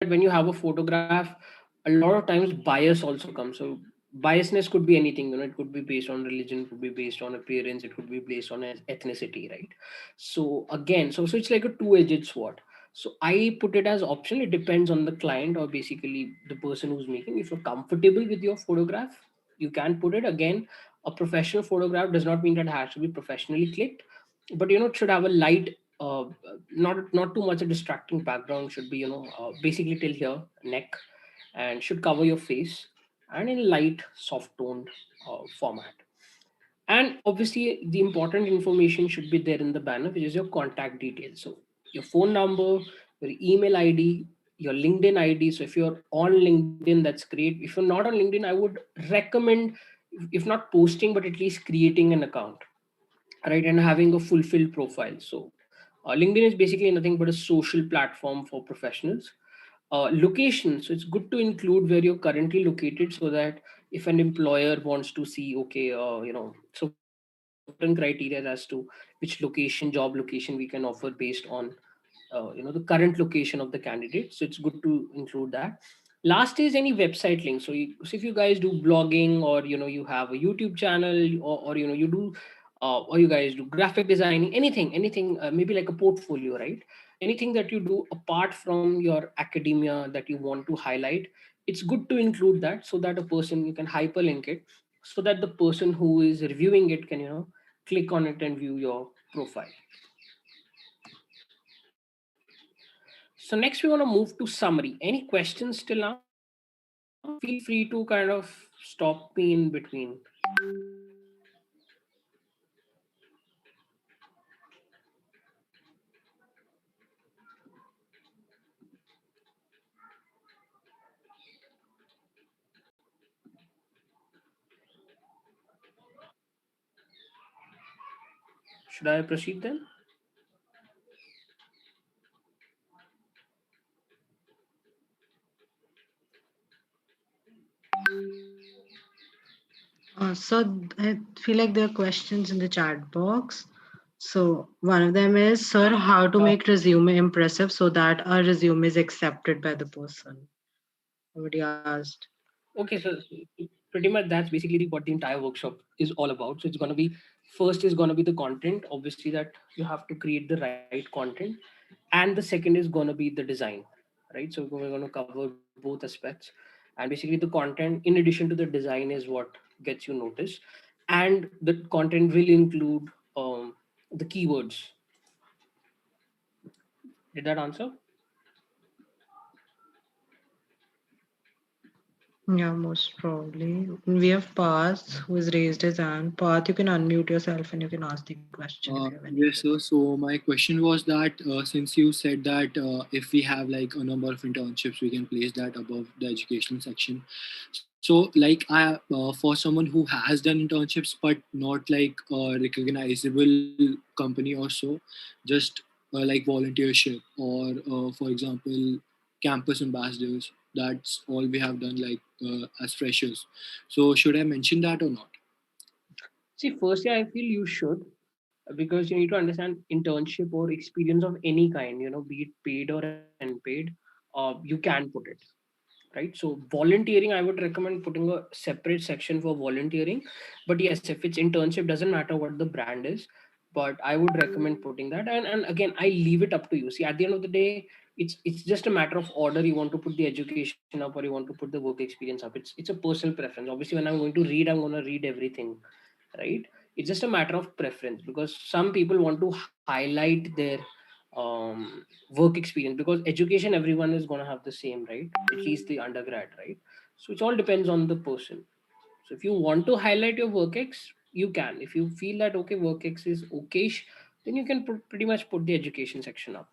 that when you have a photograph, a lot of times bias also comes. So biasness could be anything, it could be based on religion, it could be based on appearance, it could be based on ethnicity, right? So again, so it's like a two-edged sword. So I put it as optional. It depends on the client, or basically the person who's making. If you're comfortable with your photograph, you can put it. Again, a professional photograph does not mean that it has to be professionally clicked, but it should have a light, not too much a distracting background. Should be basically till here, neck, and should cover your face, and in light soft toned format. And obviously the important information should be there in the banner, which is your contact details. So your phone number, your email ID, your LinkedIn ID. So if you're on LinkedIn, that's great. If you're not on LinkedIn, I would recommend, if not posting, but at least creating an account, right, and having a fulfilled profile. So LinkedIn is basically nothing but a social platform for professionals. Location, so it's good to include where you're currently located, so that if an employer wants to see, okay, so we have certain criteria as to which location, job location we can offer based on the current location of the candidate. So it's good to include that. Last is any website link. So if you guys do blogging, or you have a YouTube channel, or you do or you guys do graphic designing, anything, maybe like a portfolio, right? Anything that you do apart from your academia that you want to highlight, it's good to include that, so that a person, you can hyperlink it, so that the person who is reviewing it can click on it and view your profile. So next we want to move to summary. Any questions till now? Feel free to kind of stop me in between. Should I proceed then? So I feel like there are questions in the chat box. So one of them is, sir, how to make resume impressive so that our resume is accepted by the person? Somebody asked. Okay, so pretty much that's basically what the entire workshop is all about. So it's going to be, first is going to be the content, obviously, that you have to create the right content, and the second is going to be the design, right? So we're going to cover both aspects, and basically the content in addition to the design is what gets you noticed, and the content will include the keywords. Did that answer? Yeah, most probably. We have Path who has raised his hand. Path, you can unmute yourself and you can ask the question if you have any. Yes, sir. So my question was that since you said that if we have like a number of internships, we can place that above the education section. So like for someone who has done internships but not like a recognizable company or so, just like volunteership or for example campus ambassadors. That's all we have done like as freshers. So should I mention that or not? See, firstly, I feel you should, because you need to understand internship or experience of any kind, be it paid or unpaid, you can put it, right? So volunteering, I would recommend putting a separate section for volunteering. But yes, if it's internship, doesn't matter what the brand is, but I would recommend putting that. And again, I leave it up to you. See, at the end of the day, it's just a matter of order. You want to put the education up, or you want to put the work experience up. It's a personal preference. Obviously, when I'm going to read, I'm going to read everything, right? It's just a matter of preference, because some people want to highlight their work experience, because education everyone is going to have the same, right? At least the undergrad, right? So it all depends on the person. So if you want to highlight your work ex, you can. If you feel that okay, work ex is okayish, then you can pretty much put the education section up.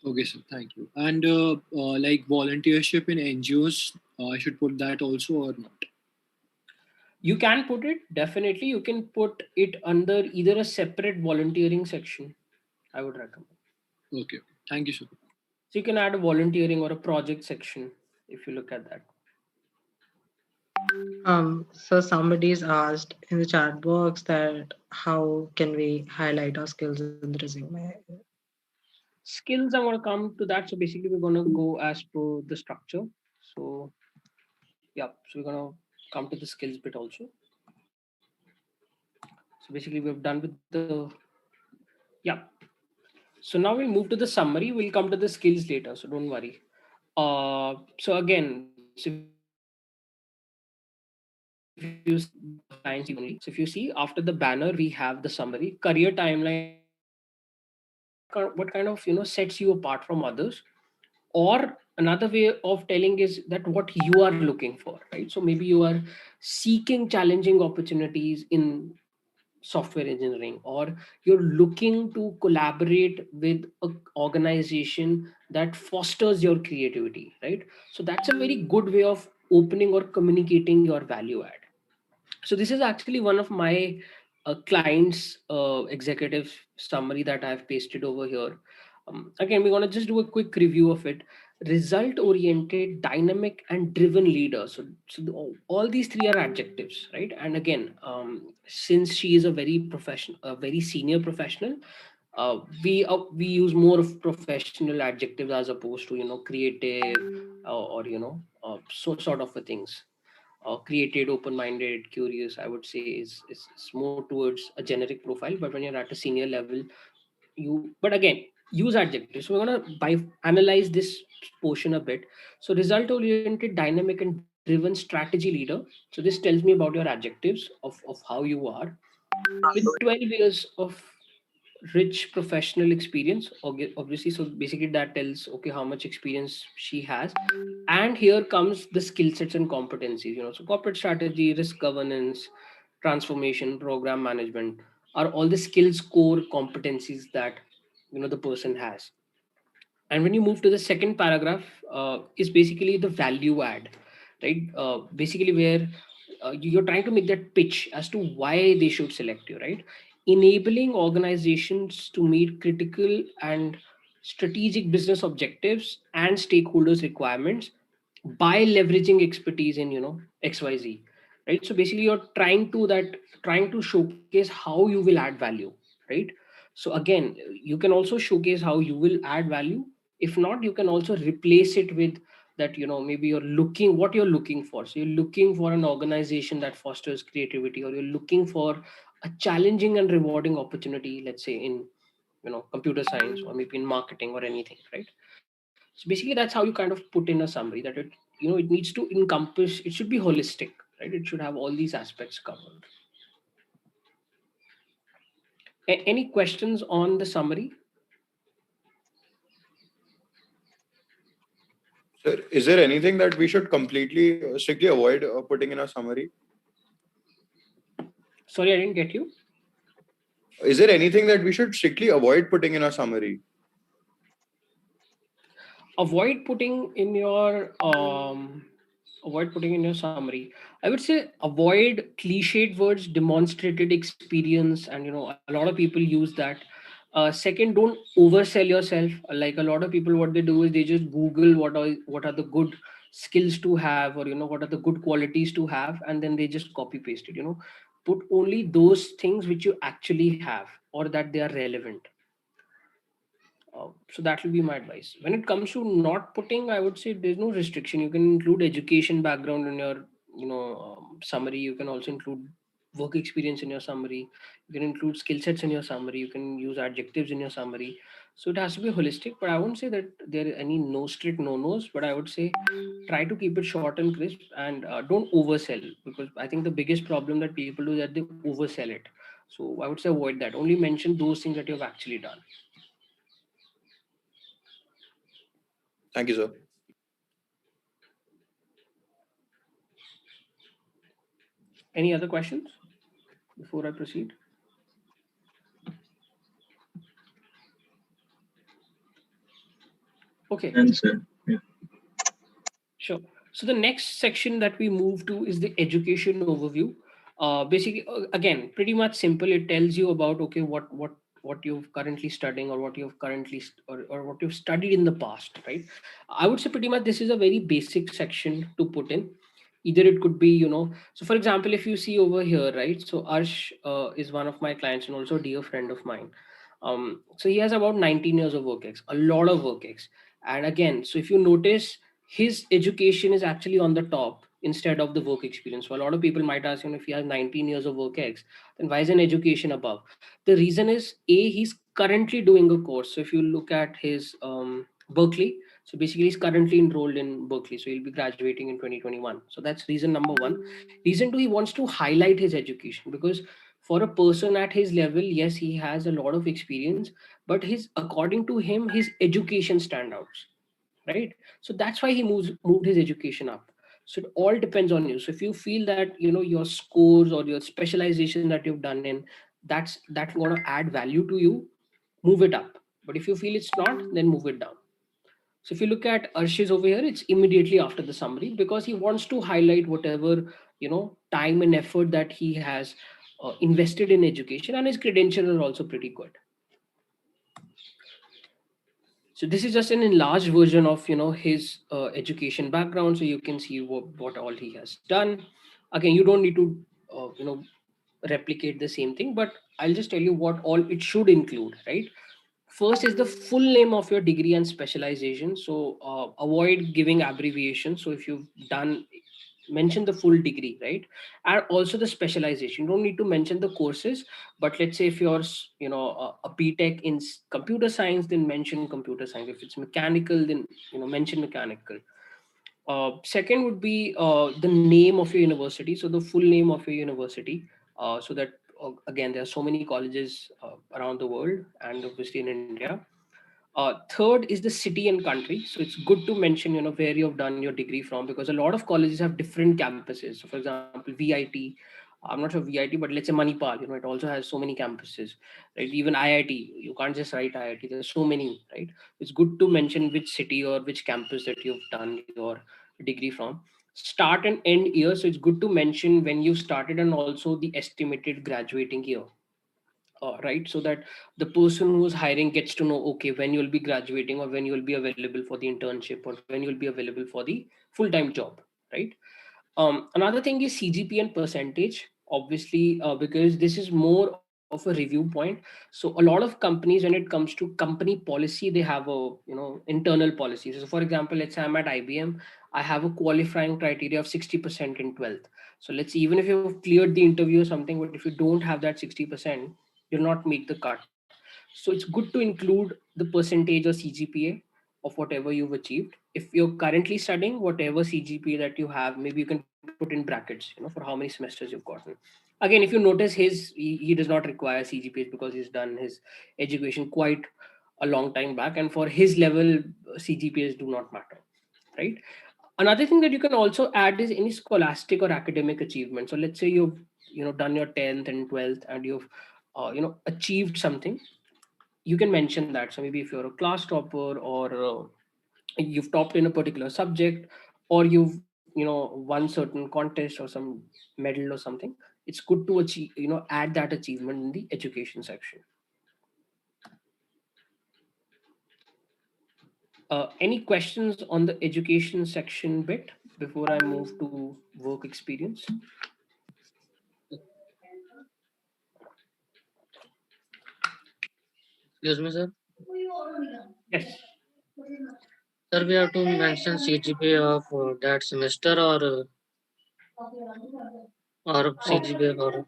Okay, sir. Thank you. And like volunteership in NGOs, I should put that also or not? You can put it, definitely. You can put it under either a separate volunteering section, I would recommend. Okay. Thank you, sir. So you can add a volunteering or a project section if you look at that. So somebody's asked in the chat box that how can we highlight our skills in the resume? Skills, I'm going to come to that. So basically we're going to go as per the structure. So yeah, so we're going to come to the skills bit also. So basically we've done with the, yeah. So now we'll move to the summary. We'll come to the skills later, so don't worry. So again, so if you see clients only. So if you see after the banner, we have the summary, career timeline, and what kind of sets you apart from others. Or another way of telling is that what you are looking for, right? So maybe you are seeking challenging opportunities in software engineering, or you're looking to collaborate with an organization that fosters your creativity, right? So that's a very good way of opening or communicating your value add. So this is actually one of my clients executive summary that I've pasted over here. Again, we're going to just do a quick review of it. Result oriented, dynamic, and driven leader. All these three are adjectives, right? And again, since she is a very professional, a very senior professional, we use more of professional adjectives as opposed to creative, or so sort of a things. Created, open-minded, curious, I would say is more towards a generic profile. But when you're at a senior level, but again, use adjectives. So we're going to analyze this portion a bit. So result oriented, dynamic, and driven strategy leader. So this tells me about your adjectives of how you are, with 12 years of rich professional experience, obviously. So basically that tells okay how much experience she has. And here comes the skill sets and competencies. So corporate strategy, risk governance, transformation, program management are all the skills core competencies that the person has. And when you move to the second paragraph, is basically the value add, right? Basically where you're trying to make that pitch as to why they should select you, right? Enabling organizations to meet critical and strategic business objectives and stakeholders requirements by leveraging expertise in xyz, right? So basically you're trying to showcase how you will add value, right? So again, you can also showcase how you will add value. If not, you can also replace it with that, maybe what you're looking for. So you're looking for an organization that fosters creativity, or you're looking for a challenging and rewarding opportunity, let's say in computer science, or maybe in marketing or anything, right? So basically that's how you kind of put in a summary, that it needs to encompass, it should be holistic, right? It should have all these aspects covered. Any questions on the summary? Sir, is there anything that we should completely strictly avoid putting in a summary? Sorry, I didn't get you. Is there anything that we should strictly avoid putting in a summary? Avoid putting in your summary, I would say avoid cliched words, demonstrated experience, and a lot of people use that. Second, don't oversell yourself. Like a lot of people, what they do is they just google what are the good skills to have, or what are the good qualities to have, and then they just copy paste it. Put only those things which you actually have, or that they are relevant. So that will be my advice. When it comes to not putting, I would say there's no restriction. You can include education background in your, summary. You can also include work experience in your summary. You can include skill sets in your summary. You can use adjectives in your summary. So it has to be holistic. But I won't say that there are any no strict no nos. But I would say try to keep it short and crisp, and don't oversell, because I think the biggest problem that people do is that they oversell it. So I would say avoid that. Only mention those things that you have actually done. Thank you, sir. Any other questions before I proceed? Okay, Answer. Yeah. sure. So the next section that we move to is the education overview. Basically, again, pretty much simple. It tells you about okay, what you're currently studying, or what you've currently or what you've studied in the past, right? I would say pretty much this is a very basic section to put in. Either it could be, so for example, if you see over here, right? So Arsh is one of my clients and also a dear friend of mine. So he has about 19 years of work ex, a lot of work ex. And again, so if you notice, his education is actually on the top instead of the work experience. So a lot of people might ask, if he has 19 years of work ex, then why is an education above? The reason is, A, he's currently doing a course. So if you look at his Berkeley, so basically he's currently enrolled in Berkeley. So he'll be graduating in 2021. So that's reason number one. Reason two, he wants to highlight his education, because for a person at his level, yes, he has a lot of experience, but his, according to him, his education standouts, right? So that's why he moved his education up. So it all depends on you. So if you feel that your scores or your specialization that you've done in, that's going to add value to you, move it up. But if you feel it's not, then move it down. So if you look at Arsh's over here, it's immediately after the summary, because he wants to highlight whatever time and effort that he has invested in education, and his credentials are also pretty good. So this is just an enlarged version of his education background, so you can see what all he has done. Again, you don't need to replicate the same thing, but I'll just tell you what all it should include, right? First is the full name of your degree and specialization. So avoid giving abbreviations. So if you've done, mention the full degree, right? And also the specialization. You don't need to mention the courses, but let's say if you're a BTech in computer science, then mention computer science. If it's mechanical, then mention mechanical. Second would be the name of your university, so the full name of your university, so that again, there are so many colleges around the world and obviously in India. Third is the city and country. So it's good to mention, where you've done your degree from, because a lot of colleges have different campuses. So, for example, VIT, I'm not sure VIT, but let's say Manipal, it also has so many campuses, right? Even IIT, you can't just write IIT. There's so many, right? It's good to mention which city or which campus that you've done your degree from. Start and end year. So it's good to mention when you started and also the estimated graduating year, right? So that the person who's hiring gets to know, okay, when you'll be graduating, or when you'll be available for the internship, or when you'll be available for the full-time job, right? Another thing is CGP and percentage, obviously, because this is more of a review point. So a lot of companies, when it comes to company policy, they have a internal policy. So for example, let's say I'm at IBM, I have a qualifying criteria of 60% in 12th. So let's say, even if you've cleared the interview or something, but if you don't have that 60%, you'll not make the cut. So it's good to include the percentage or CGPA of whatever you've achieved. If you're currently studying, whatever CGPA that you have, maybe you can put in brackets, for how many semesters you've gotten. Again, if you notice, he does not require CGPAs, because he's done his education quite a long time back, and for his level, CGPAs do not matter, right? Another thing that you can also add is any scholastic or academic achievement. So let's say you've done your 10th and 12th, and you've achieved something, you can mention that. So maybe if you're a class topper, or you've topped in a particular subject, or you've won certain contest or some medal or something, it's good to achieve, add that achievement in the education section. Any questions on the education section bit before I move to work experience? Excuse me, sir. Yes. Sir, we have to mention CGPA of that semester, or CGPA for.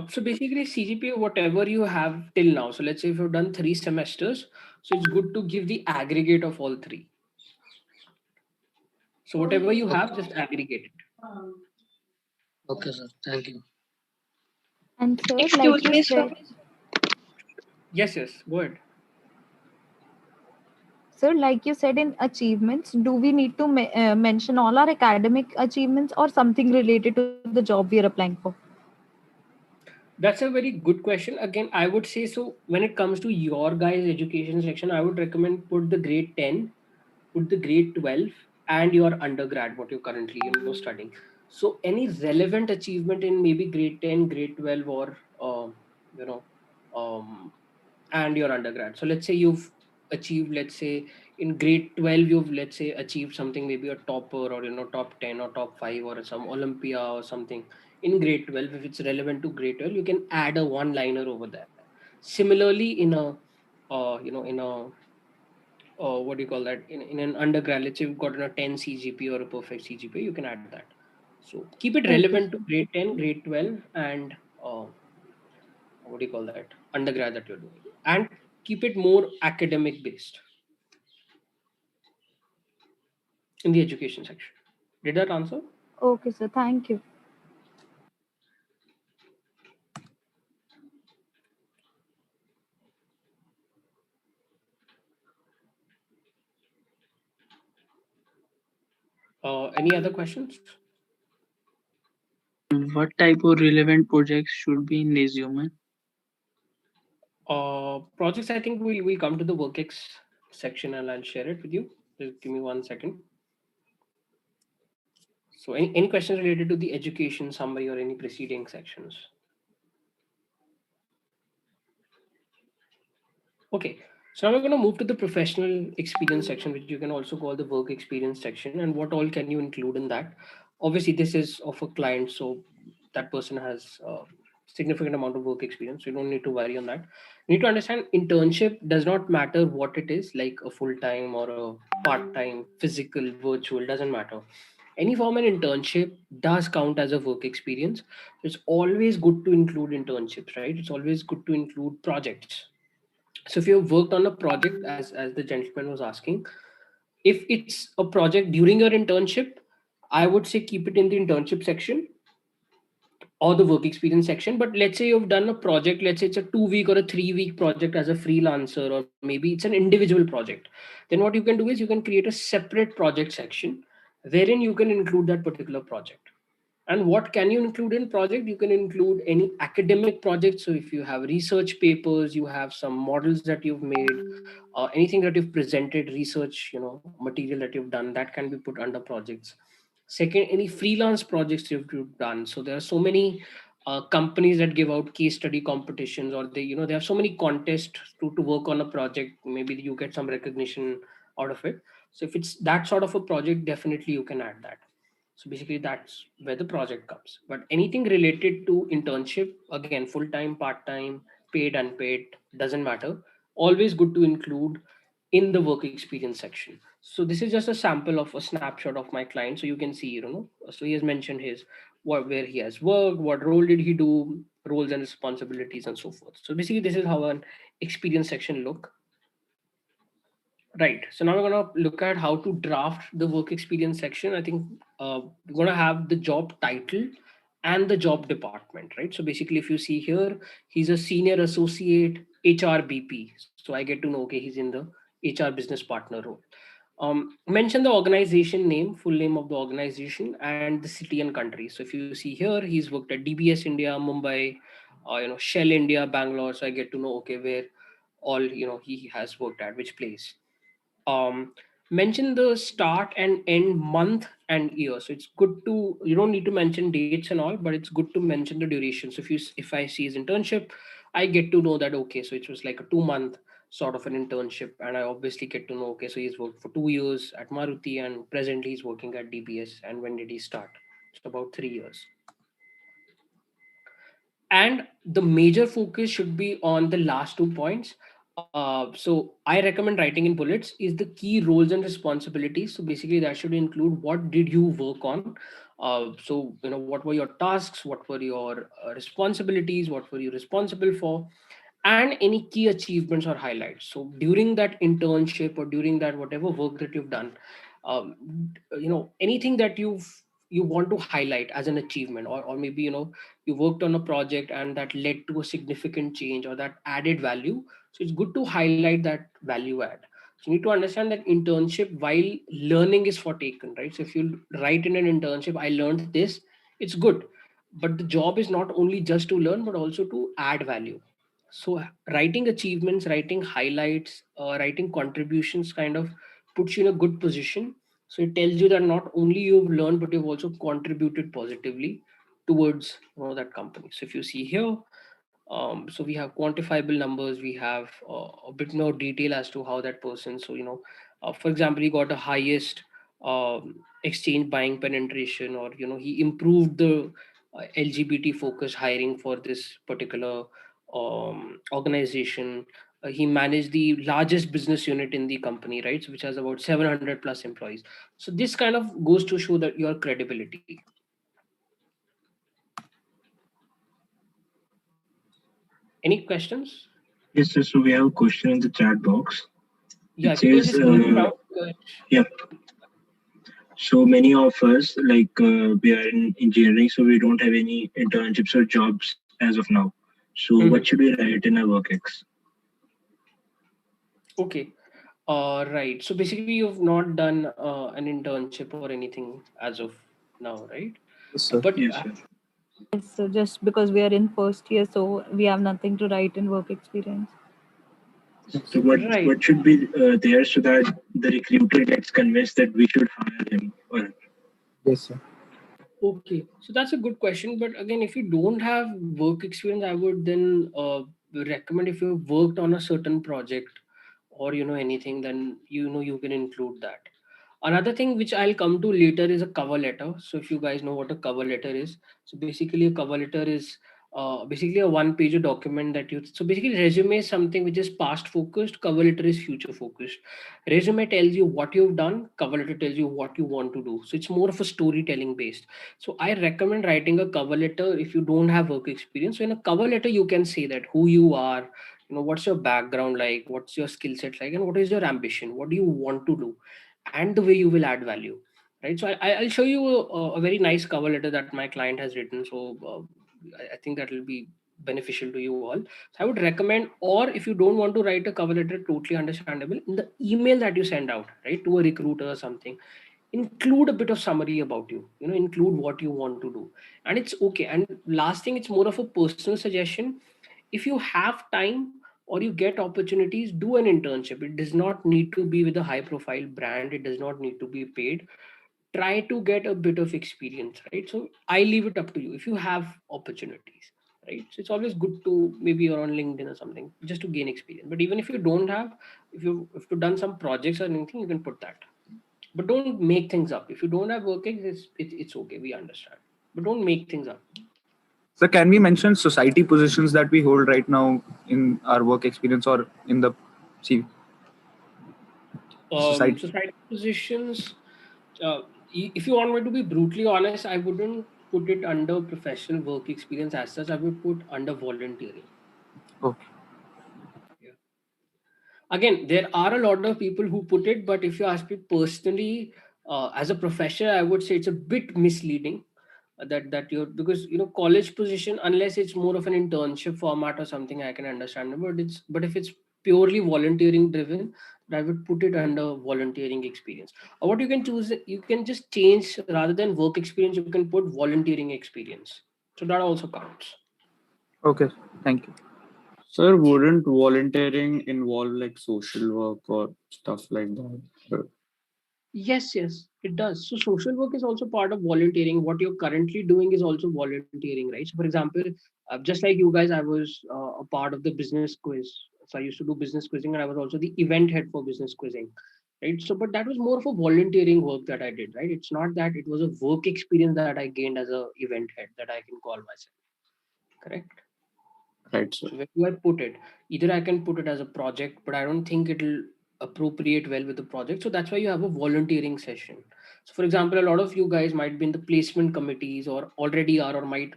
So basically, CGPA, whatever you have till now. So let's say if you've done 3 semesters, so it's good to give the aggregate of all three. So whatever you have, Okay, just aggregate it. okay, sir. Thank you. And sir, like Excuse you me, sir. said, Yes, yes, go ahead. sir, like you said in achievements, do we need to mention all our academic achievements or something related to the job we are applying for? That's a very good question. Again, I would say, so when it comes to your guys' education section, I would recommend put the grade 10, put the grade 12, and your undergrad, what you're currently studying. So any relevant achievement in maybe grade 10, grade 12, or you know um, and your undergrad. So let's say you've achieved, let's say in grade 12, you've, let's say, achieved something, maybe a topper, or top 10 or top 5, or some Olympia or something in grade 12. If it's relevant to grade 12, you can add a one liner over there. Similarly, in a in a what do you call that, in an undergrad, let's say you've gotten a 10 CGP or a perfect CGPA, you can add that. So keep it Okay, relevant to sir. grade 10, grade 12, and what do you call that, undergrad that you're doing, and keep it more academic based in the education section. Did that answer? Okay, sir. Thank you. Any other questions? What type of relevant projects should be in resume? Projects, I think we'll come to the workex section and I'll share it with you. Just give me 1 second. So any questions related to the education summary or any preceding sections? Okay, so now we're going to move to the professional experience section, which you can also call the work experience section. And what all can you include in that? Obviously, this is of a client, so that person has a significant amount of work experience. So you don't need to worry on that. You need to understand internship does not matter what it is, like a full time or a part time, physical, virtual, doesn't matter. Any form of internship does count as a work experience. It's always good to include internships, right? It's always good to include projects. So if you've worked on a project, as the gentleman was asking, if it's a project during your internship, I would say keep it in the internship section or the work experience section. But let's say you've done a project, let's say it's a 2 week or a 3 week project as a freelancer, or maybe it's an individual project, then what you can do is you can create a separate project section wherein you can include that particular project. And what can you include in project? You can include any academic project. So if you have research papers, you have some models that you've made, anything that you've presented, research, material that you've done, that can be put under projects. Second, any freelance projects you've done. So there are so many companies that give out case study competitions, or they have so many contests to work on a project. Maybe you get some recognition out of it. So if it's that sort of a project, definitely you can add that. So basically, that's where the project comes. But anything related to internship, again, full time, part time, paid, unpaid, doesn't matter. Always good to include in the work experience section. So this is just a sample of a snapshot of my client. So you can see, so he has mentioned his where he has worked, what role did he do, roles and responsibilities, and so forth. So basically, this is how an experience section look. Right. So now we're going to look at how to draft the work experience section. I think we're going to have the job title and the job department, right? So basically, if you see here, he's a senior associate HRBP. So I get to know, okay, he's in the HR business partner role. Mention the organization name, full name of the organization, and the city and country. So if you see here, he's worked at DBS India, Mumbai, Shell India, Bangalore. So I get to know, okay, where all he has worked at, which place. um, Mention the start and end month and year. So it's good to, you don't need to mention dates and all, but it's good to mention the duration. So if I see his internship, I get to know that, okay, so it was like a 2 month sort of an internship, and I obviously get to know, okay, so he's worked for 2 years at Maruti, and presently he's working at DBS. And when did he start? So about 3 years. And the major focus should be on the last 2 points. So I recommend writing in bullets is the key roles and responsibilities. So basically that should include what did you work on. So what were your tasks, what were your responsibilities, what were you responsible for, and any key achievements or highlights. So during that internship or during that whatever work that you've done, anything that you want to highlight as an achievement, or maybe you worked on a project and that led to a significant change or that added value. So it's good to highlight that value add. So you need to understand that internship, while learning is for taken, right? So if you write in an internship, I learned this, it's good, but the job is not only just to learn but also to add value. So writing achievements, writing highlights, writing contributions kind of puts you in a good position. So it tells you that not only you've learned but you've also contributed positively towards that company. So if you see here, so we have quantifiable numbers, we have a bit more detail as to how that person, so for example, he got the highest exchange buying penetration, or he improved the LGBT focused hiring for this particular organization. He managed the largest business unit in the company, right? So which has about 700 plus employees. So this kind of goes to show that your credibility. Any questions? Yes, sir. So we have a question in the chat box. Yeah, It if you can says, just note it down. yep. So many of us, we are in engineering, so we don't have any internships or jobs as of now. So what should we write in our work ex? Okay. Right. So basically, you've not done an internship or anything as of now, right? Yes, sir. But Yes, sir. Yes, so just because we are in first year, so we have nothing to write in work experience. So what right. should be there so that the recruiter gets convinced that we should hire him or her? Yes, sir. Okay, so that's a good question. But again, if you don't have work experience, I would then recommend if you've worked on a certain project or anything, then you can include that. Another thing which I'll come to later is a cover letter. So if you guys know what a cover letter is, so basically a cover letter is basically a one-page document that you. So basically, resume is something which is past focused. Cover letter is future focused. Resume tells you what you've done. Cover letter tells you what you want to do. So it's more of a storytelling based. So I recommend writing a cover letter if you don't have work experience. So in a cover letter, you can say that who you are, what's your background like, what's your skill set like, and what is your ambition, what do you want to do, and the way you will add value, right? So I'll show you a very nice cover letter that my client has written. So I think that will be beneficial to you all. So I would recommend, or if you don't want to write a cover letter, totally understandable, in the email that you send out, right, to a recruiter or something, include a bit of summary about you, include what you want to do. And it's okay. And last thing, it's more of a personal suggestion. If you have time or you get opportunities, do an internship. It does not need to be with a high profile brand, it does not need to be paid. Try to get a bit of experience, right? So I leave it up to you if you have opportunities, right? So it's always good to, maybe you're on LinkedIn or something, just to gain experience. But even if you don't have, if you've done some projects or anything, you can put that. But don't make things up. If you don't have working, it's okay, we understand. But don't make things up. So can we mention society positions that we hold right now in our work experience or in the CV? Society. Society positions, if you want me to be brutally honest, I wouldn't put it under professional work experience as such. I would put under volunteering. Okay. Yeah. Again, there are a lot of people who put it, but if you ask me personally, as a professor, I would say it's a bit misleading. That you're, because college position, unless it's more of an internship format or something, I can understand. But if it's purely volunteering driven, I would put it under volunteering experience. Or what you can choose, you can just change, rather than work experience, you can put volunteering experience. So that also counts. Okay. Thank you. Sir, wouldn't volunteering involve like social work or stuff like that? Yes, it does. So social work is also part of volunteering. What you're currently doing is also volunteering, right? So for example, just like you guys, I was a part of the business quiz. So I used to do business quizzing, and I was also the event head for business quizzing, right? So, but that was more of a volunteering work that I did, right? It's not that it was a work experience that I gained as a event head that I can call myself, correct? Right, sir. So where do I put it? Either I can put it as a project, but I don't think it'll appropriate well with the project. So that's why you have a volunteering session. So for example, a lot of you guys might be in the placement committees or already are, or might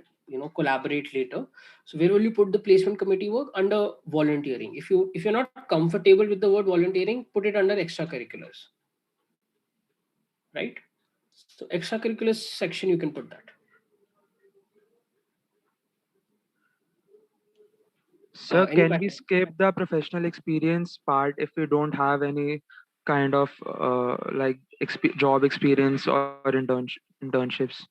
collaborate later. So where will you put the placement committee work? Under volunteering. If you're not comfortable with the word volunteering, put it under extracurriculars. Right? So extracurriculars section, you can put that. Sir, Any can we question? skip the professional experience part if we don't have any kind of job experience or internships?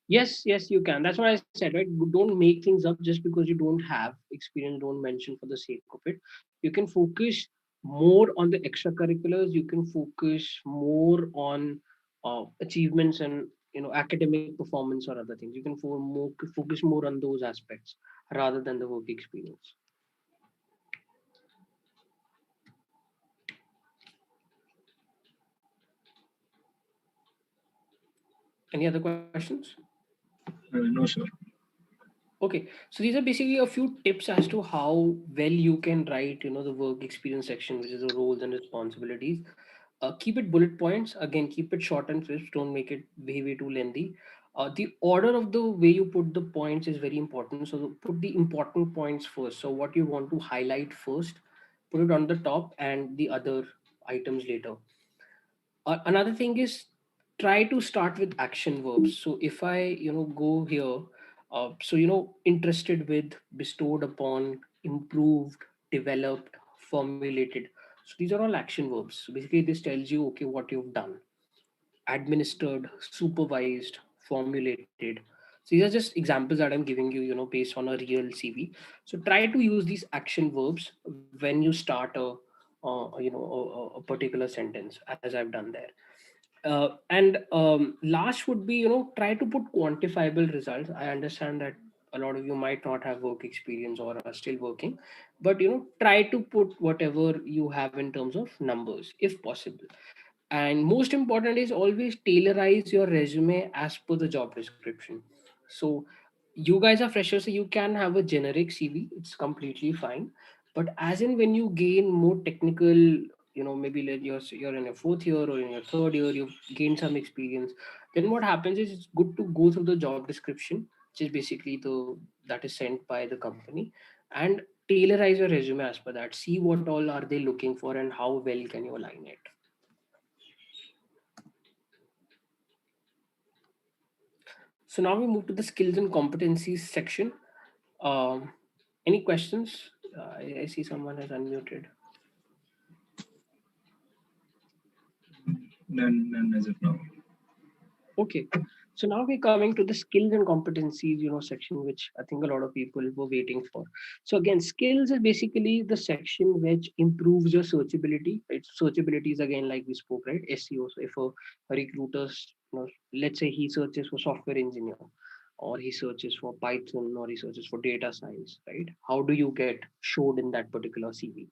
Yes, you can. That's what I said, right? Don't make things up just because you don't have experience. Don't mention for the sake of it. You can focus more on the extracurriculars. You can focus more on achievements and academic performance or other things. You can focus more on those aspects rather than the work experience. Any other questions? No, sir. Okay, so these are basically a few tips as to how well you can write, the work experience section, which is the roles and responsibilities. Keep it bullet points. Again, keep it short and crisp. Don't make it way too lengthy. The order of the way you put the points is very important. So put the important points first. So what you want to highlight first, put it on the top, and the other items later. Another thing is try to start with action verbs. So if I go here, interested with, bestowed upon, improved, developed, formulated. So these are all action verbs. So basically this tells you okay what you've done: administered, supervised, formulated. So these are just examples that I'm giving you, based on a real CV. So try to use these action verbs when you start a particular sentence, as I've done there. And last would be, try to put quantifiable results. I understand that a lot of you might not have work experience or are still working, but try to put whatever you have in terms of numbers if possible. And most important is always tailorize your resume as per the job description. So you guys are freshers, so you can have a generic CV, it's completely fine. But as in when you gain more technical, maybe like you're in your fourth year or in your third year, you've gained some experience, then what happens is it's good to go through the job description, which is basically the that is sent by the company, and tailorize your resume as per that. See what all are they looking for and how well can you align it. So now we move to the skills and competencies section. Um, any questions? I see someone has unmuted. None as of now. Okay. So now we're coming to the skills and competencies, section, which I think a lot of people were waiting for. So again, skills is basically the section which improves your searchability. Right? Searchability is again like we spoke, right? SEO. So if a recruiter, let's say he searches for software engineer, or he searches for Python, or he searches for data science, right? How do you get showed in that particular CV?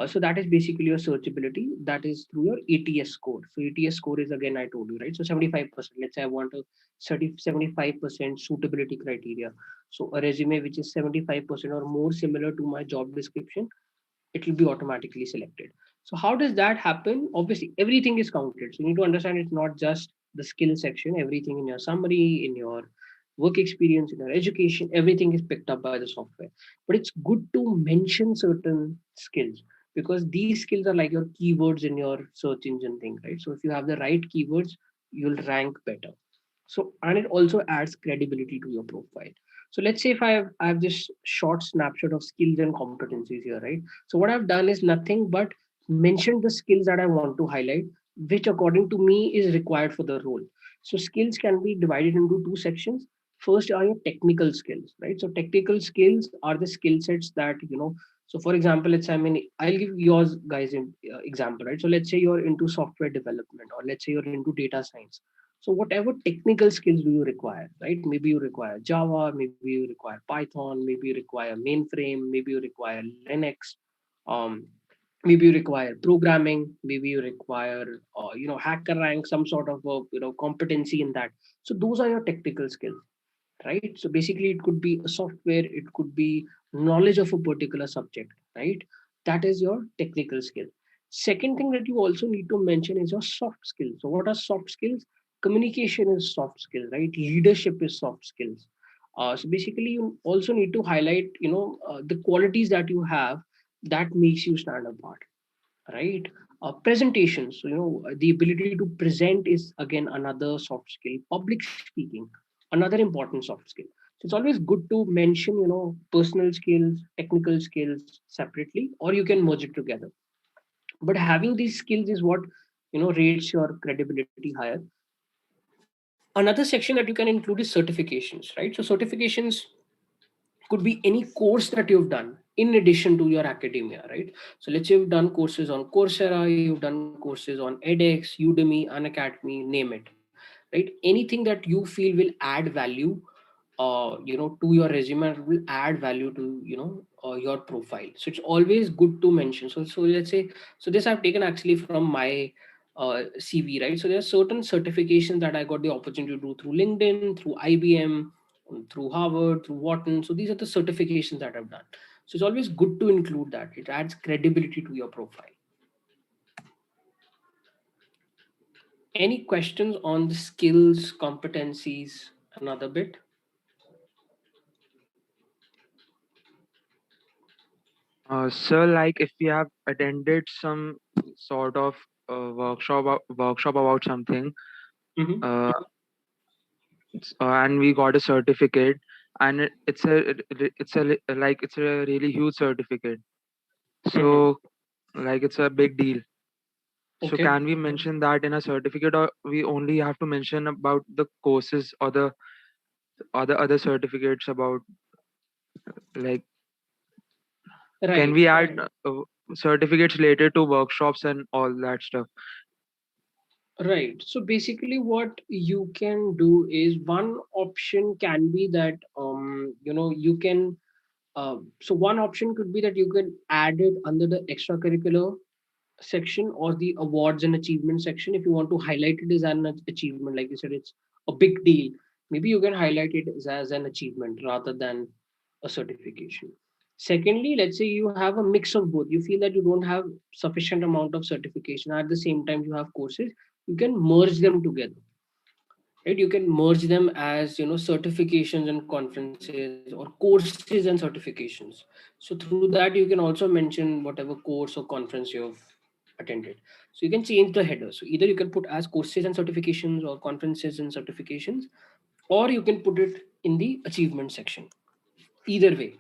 So that is basically your searchability. That is through your ATS score. So ATS score is again I told you, right? So 75%. Let's say I want a 75% suitability criteria. So a resume which is 75% or more similar to my job description, it will be automatically selected. So how does that happen? Obviously, everything is counted. So you need to understand it's not just the skill section. Everything in your summary, in your work experience, in your education, everything is picked up by the software. But it's good to mention certain skills, because these skills are like your keywords in your search engine thing, right? So if you have the right keywords, you'll rank better. So, and it also adds credibility to your profile. So let's say if I have this short snapshot of skills and competencies here, right? So what I've done is nothing but mentioned the skills that I want to highlight, which according to me is required for the role. So skills can be divided into two sections. First are your technical skills, right? So technical skills are the skill sets that, so for example, I'll give yours guys an example, right? So let's say you're into software development, or let's say you're into data science. So whatever technical skills do you require, right? Maybe you require Java, maybe you require Python, maybe you require mainframe, maybe you require Linux, um, maybe you require programming, maybe you require, hacker rank, some sort of competency in that. So those are your technical skills, right? So basically, it could be a software, it could be knowledge of a particular subject, right? That is your technical skill. Second thing that you also need to mention is your soft skills. So what are soft skills? Communication is soft skill, right? Leadership is soft skills. So basically, you also need to highlight, the qualities that you have that makes you stand apart, right? Presentations, so the ability to present is again another soft skill. Public speaking, another important soft skill. So it's always good to mention, personal skills, technical skills separately, or you can merge it together. But having these skills is what rates your credibility higher. Another section that you can include is certifications, right? So certifications could be any course that you've done in addition to your academia, right? So let's say you've done courses on Coursera, you've done courses on edX, Udemy, Unacademy, name it, right? Anything that you feel will add value, to your resume, and will add value to, your profile. So it's always good to mention. So let's say, so this I've taken actually from my CV, right? So there are certain certifications that I got the opportunity to do through LinkedIn, through IBM, through Harvard, through Wharton. So these are the certifications that I've done. So it's always good to include that. It adds credibility to your profile. Any questions on the skills, competencies, another bit? So, like, if we have attended some sort of workshop about something, Mm-hmm. uh, and we got a certificate, and it's a really huge certificate. Mm-hmm. So, like, it's a big deal. So, Okay. can we mention that in a certificate, or we only have to mention about the courses or the other certificates about, like, can Right. we add certificates related to workshops and all that stuff? Right. So basically, what you can do is one option can be that you can so one option could be that you can add it under the extracurricular section or the awards and achievement section. If you want to highlight it as an achievement, like you said, it's a big deal. Maybe you can highlight it as an achievement rather than a certification. Secondly, let's say you have a mix of both. You feel that you don't have sufficient amount of certification, at the same time you have courses, you can merge them together, right? You can merge them as certifications and conferences, or courses and certifications. So through that you can also mention whatever course or conference you've attended. So you can change the header. So either you can put as courses and certifications or conferences and certifications, or you can put it in the achievement section. Either way.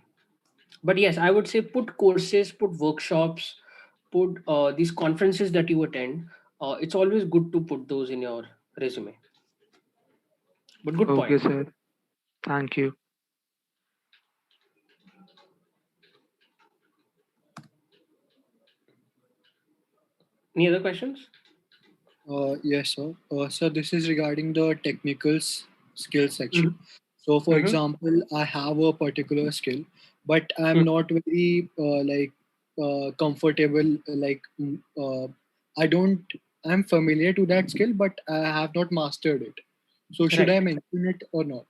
But yes, I would say put courses, put workshops, put these conferences that you attend. It's always good to put those in your resume. But good Okay, point. sir. Thank you. Any other questions? Yes, sir. So this is regarding the skill section. Mm-hmm. So, for Mm-hmm. example, I have a particular skill, but I'm Mm-hmm. not very comfortable. I don't. I'm familiar to that skill, but I have not mastered it. So, should I Right. mention it or not?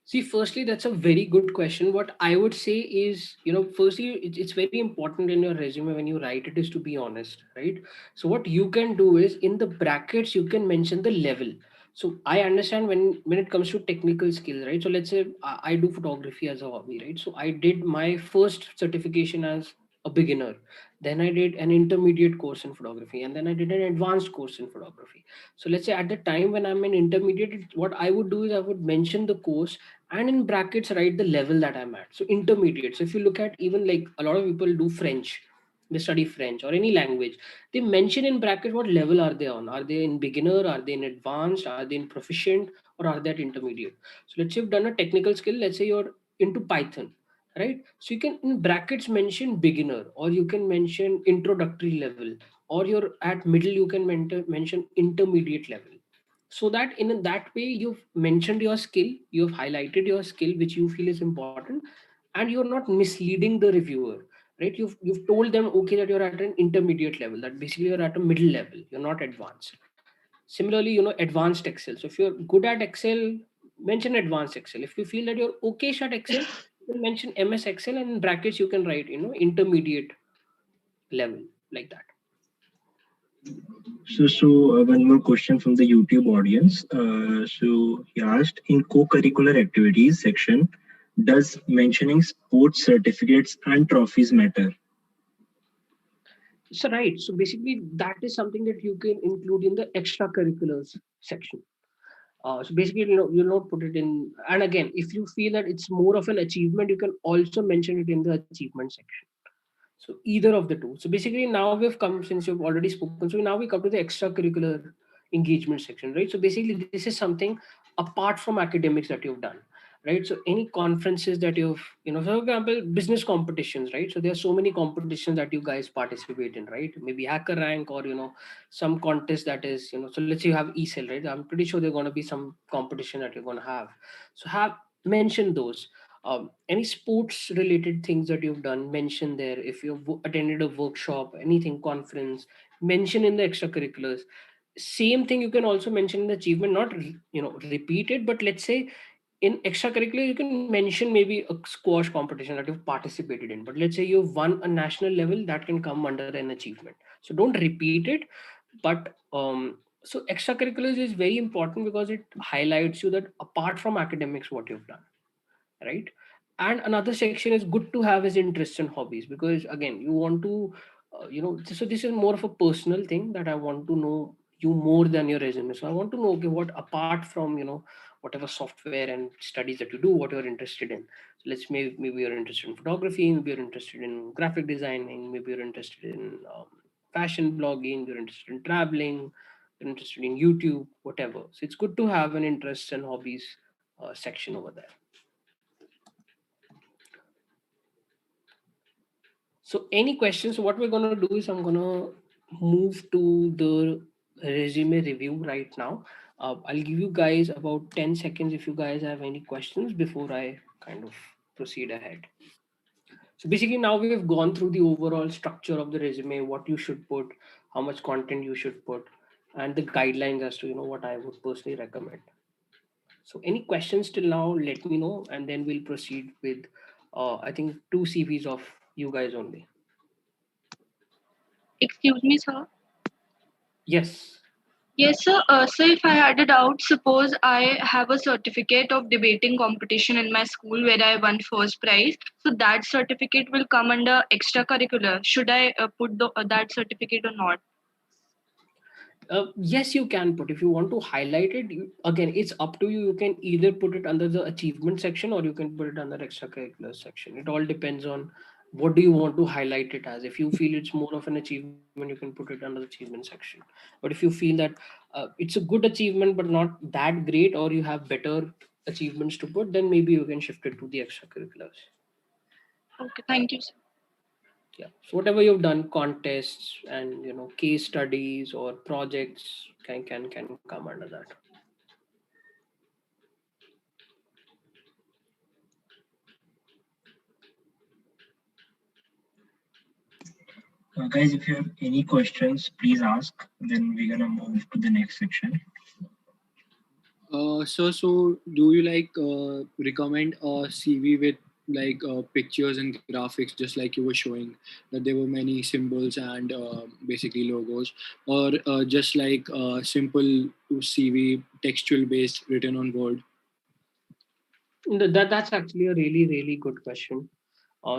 See, firstly, that's a very good question. What I would say is, firstly, it's very important in your resume when you write it is to be honest, right? So what you can do is in the brackets you can mention the level. So I understand when it comes to technical skills, right? So let's say I do photography as a hobby, right? So I did my first certification as a beginner, then I did an intermediate course in photography, and then I did an advanced course in photography. So let's say at the time when I'm in intermediate, what I would do is I would mention the course and in brackets write the level that I'm at. So intermediate. So if you look at, even like a lot of people do French, they study French or any language, they mention in bracket what level are they on. Are they in beginner, are they in advanced, are they in proficient, or are they at intermediate? So let's say you've done a technical skill, let's say you're into Python, right? So you can in brackets mention beginner, or you can mention introductory level, or you're at middle, you can mention intermediate level. So that in that way you've mentioned your skill, you've highlighted your skill which you feel is important, and you're not misleading the reviewer, right? You've told them, okay, that you're at an intermediate level, that basically you're at a middle level, you're not advanced. Similarly, advanced Excel. So if you're good at Excel, mention advanced Excel. If you feel that you're okay at Excel, you can mention MS Excel, and in brackets you can write intermediate level, like that. So, one more question from the YouTube audience. So he asked, in co-curricular activities section, does mentioning sports certificates and trophies matter? So right. So basically, that is something that you can include in the extracurriculars section. So basically, you'll not put it in. And again, if you feel that it's more of an achievement, you can also mention it in the achievement section. So either of the two. So basically, now we've come, since you've already spoken. So now we come to the extracurricular engagement section, right? So basically, this is something apart from academics that you've done, right? So any conferences that you've, for example, business competitions, right? So there are so many competitions that you guys participate in, right? Maybe Hacker Rank, or some contest that is, So let's say you have ESL, right? I'm pretty sure there's going to be some competition that you're going to have. So have mention those. Any sports related things that you've done, mention there. If you've attended a workshop, anything, conference, mention in the extracurriculars. Same thing you can also mention in the achievement, not repeat it, but let's say In extracurricular, you can mention maybe a squash competition that you've participated in, but let's say you've won a national level, that can come under an achievement. So don't repeat it. But so extracurriculars is very important because it highlights you that apart from academics, what you've done, right? And another section is good to have his interests and hobbies, because again, you want to so this is more of a personal thing, that I want to know you more than your resume. So I want to know, okay, what apart from whatever software and studies that you do, what you're interested in. So let's maybe you're interested in photography, maybe you're interested in graphic designing, maybe you're interested in fashion blogging, you're interested in traveling, you're interested in YouTube, whatever. So it's good to have an interests and hobbies section over there. So any questions? What we're going to do is I'm going to move to the resume review right now. I'll give you guys about 10 seconds if you guys have any questions before I kind of proceed ahead. So basically now we've gone through the overall structure of the resume, what you should put, how much content you should put, and the guidelines as to what I would personally recommend. So any questions till now, let me know, and then we'll proceed with I think 2 CVs of you guys only. Excuse me, sir. Yes. Yes, sir. So if I had a doubt, suppose I have a certificate of debating competition in my school where I won first prize. So that certificate will come under extracurricular. Should I put that certificate or not? Yes, you can put, if you want to highlight it. Again, it's up to you. You can either put it under the achievement section or you can put it under extracurricular section. It all depends on what do you want to highlight it as. If you feel it's more of an achievement, you can put it under the achievement section. But if you feel that it's a good achievement but not that great, or you have better achievements to put, then maybe you can shift it to the extracurriculars. Okay, thank you, sir. Yeah, so whatever you've done, contests and case studies or projects can come under that. Guys, if you have any questions, please ask. Then we're gonna move to the next section. So do you recommend a CV with pictures and graphics, just like you were showing that there were many symbols and basically logos, or just simple CV textual based written on Word? That's actually a really good question.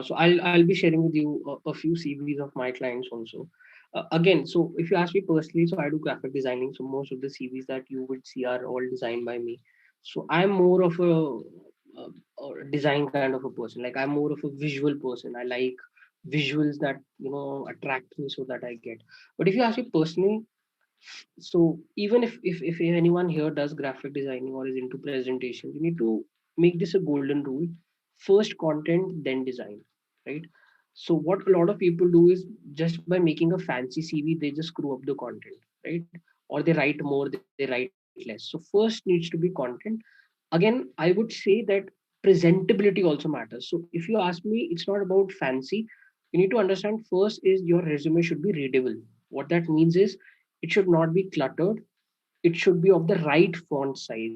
So I'll be sharing with you a few CVs of my clients also. Again, so if you ask me personally, so I do graphic designing. So most of the CVs that you would see are all designed by me. So I'm more of a design kind of a person. Like I'm more of a visual person. I like visuals that attract me, so that I get. But if you ask me personally, so even if anyone here does graphic designing or is into presentation, you need to make this a golden rule: first content, then design, right? So what a lot of people do is, just by making a fancy CV, they just screw up the content, right? Or they write more, they write less. So first needs to be content. Again, I would say that presentability also matters. So if you ask me, it's not about fancy. You need to understand, first is your resume should be readable. What that means is, it should not be cluttered. It should be of the right font size.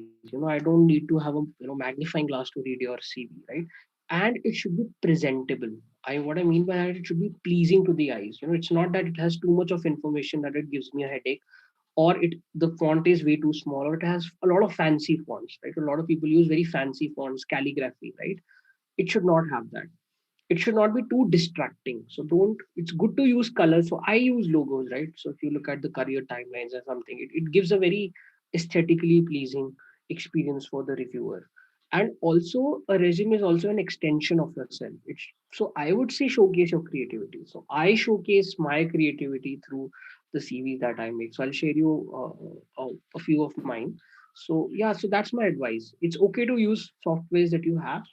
I don't need to have a magnifying glass to read your CV, right? And it should be presentable. What I mean by that, it should be pleasing to the eyes. It's not that it has too much of information that it gives me a headache, or the font is way too small, or it has a lot of fancy fonts, right? A lot of people use very fancy fonts, calligraphy, right? It should not have that. It should not be too distracting. So don't, it's good to use colors. So I use logos, right? So if you look at the career timelines or something, it gives a very aesthetically pleasing experience for the reviewer. And also a resume is also an extension of yourself. So I would say showcase your creativity. So I showcase my creativity through the CV that I make. So I'll share you a few of mine. So yeah, so that's my advice. It's okay to use softwares that you have,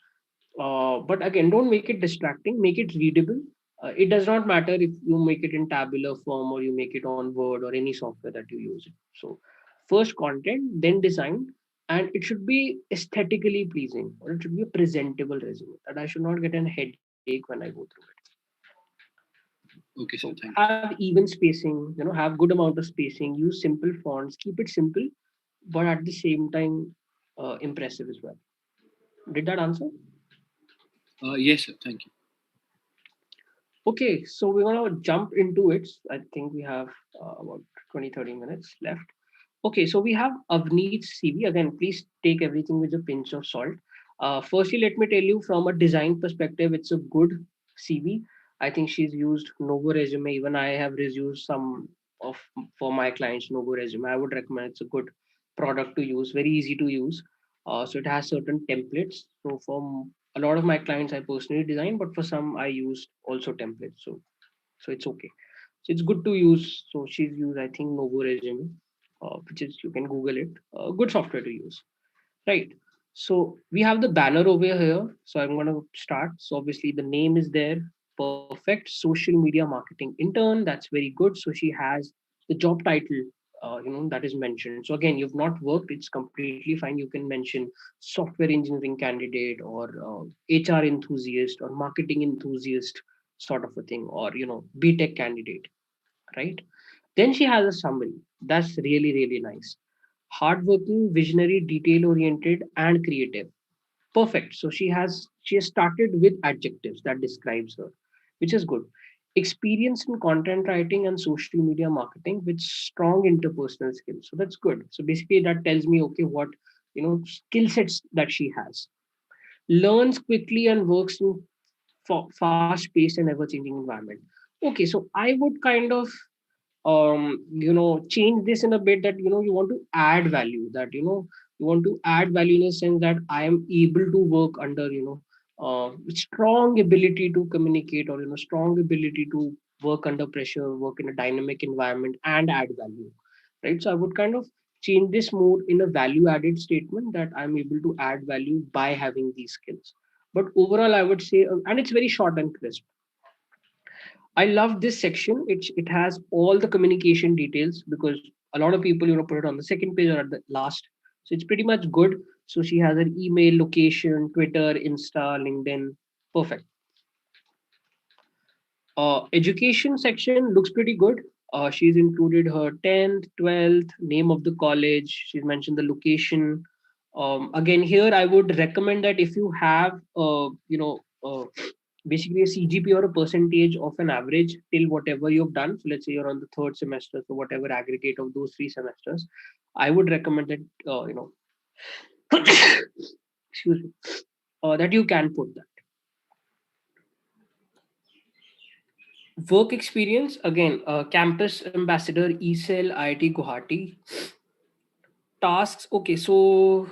but again, don't make it distracting, make it readable. It does not matter if you make it in tabular form or you make it on Word or any software that you use it. So first content, then design, and it should be aesthetically pleasing, or it should be a presentable resume that I should not get a headache when I go through it. Okay, So sir. Thank you. have even spacing, have good amount of spacing, use simple fonts, keep it simple, but at the same time impressive as well. Did that answer? Yes, sir. Thank you. Okay, so we're gonna jump into it. I think we have about 20-30 minutes left. Okay, so we have Avneet's CV. Again, please take everything with a pinch of salt. Firstly, let me tell you from a design perspective, it's a good CV. I think she's used Novo Resume. Even I have used some of for my clients Novo Resume. I would recommend it's a good product to use, very easy to use. So it has certain templates. So from a lot of my clients, I personally design, but for some, I use also templates. So it's okay. So it's good to use. So she's used, I think, Novo Resume, which is you can Google it. Good software to use, right? So we have the banner over here. So I'm going to start. So obviously the name is there. Perfect. Social media marketing intern. That's very good. So she has the job title, that is mentioned. So again, you've not worked. It's completely fine. You can mention software engineering candidate or HR enthusiast or marketing enthusiast sort of a thing, or BTech candidate, right? Then she has a summary. That's really, really nice. Hardworking, visionary, detail oriented, and creative. Perfect. So she has started with adjectives that describes her, which is good. Experience in content writing and social media marketing with strong interpersonal skills. So that's good. So basically that tells me okay what skill sets that she has. Learns quickly and works in fast paced and ever changing environment. Okay, so I would kind of change this in a bit that you want to add value, that you want to add value in a sense that I am able to work under strong ability to communicate, or strong ability to work under pressure, work in a dynamic environment and add value, right? So I would kind of change this more in a value added statement, that I'm able to add value by having these skills. But overall I would say, and it's very short and crisp. I love this section. It has all the communication details, because a lot of people put it on the second page or at the last. So it's pretty much good. So she has an email, location, Twitter, Insta, LinkedIn. Perfect. Education section looks pretty good. She's included her 10th, 12th, name of the college. She's mentioned the location. Again, here I would recommend that if you have, basically a CGP or a percentage of an average till whatever you've done. So let's say you're on the third semester, so whatever aggregate of those 3 semesters, I would recommend that, excuse me, that you can put that. Work experience, again, campus ambassador, ESL, IIT Guwahati. Tasks, okay, so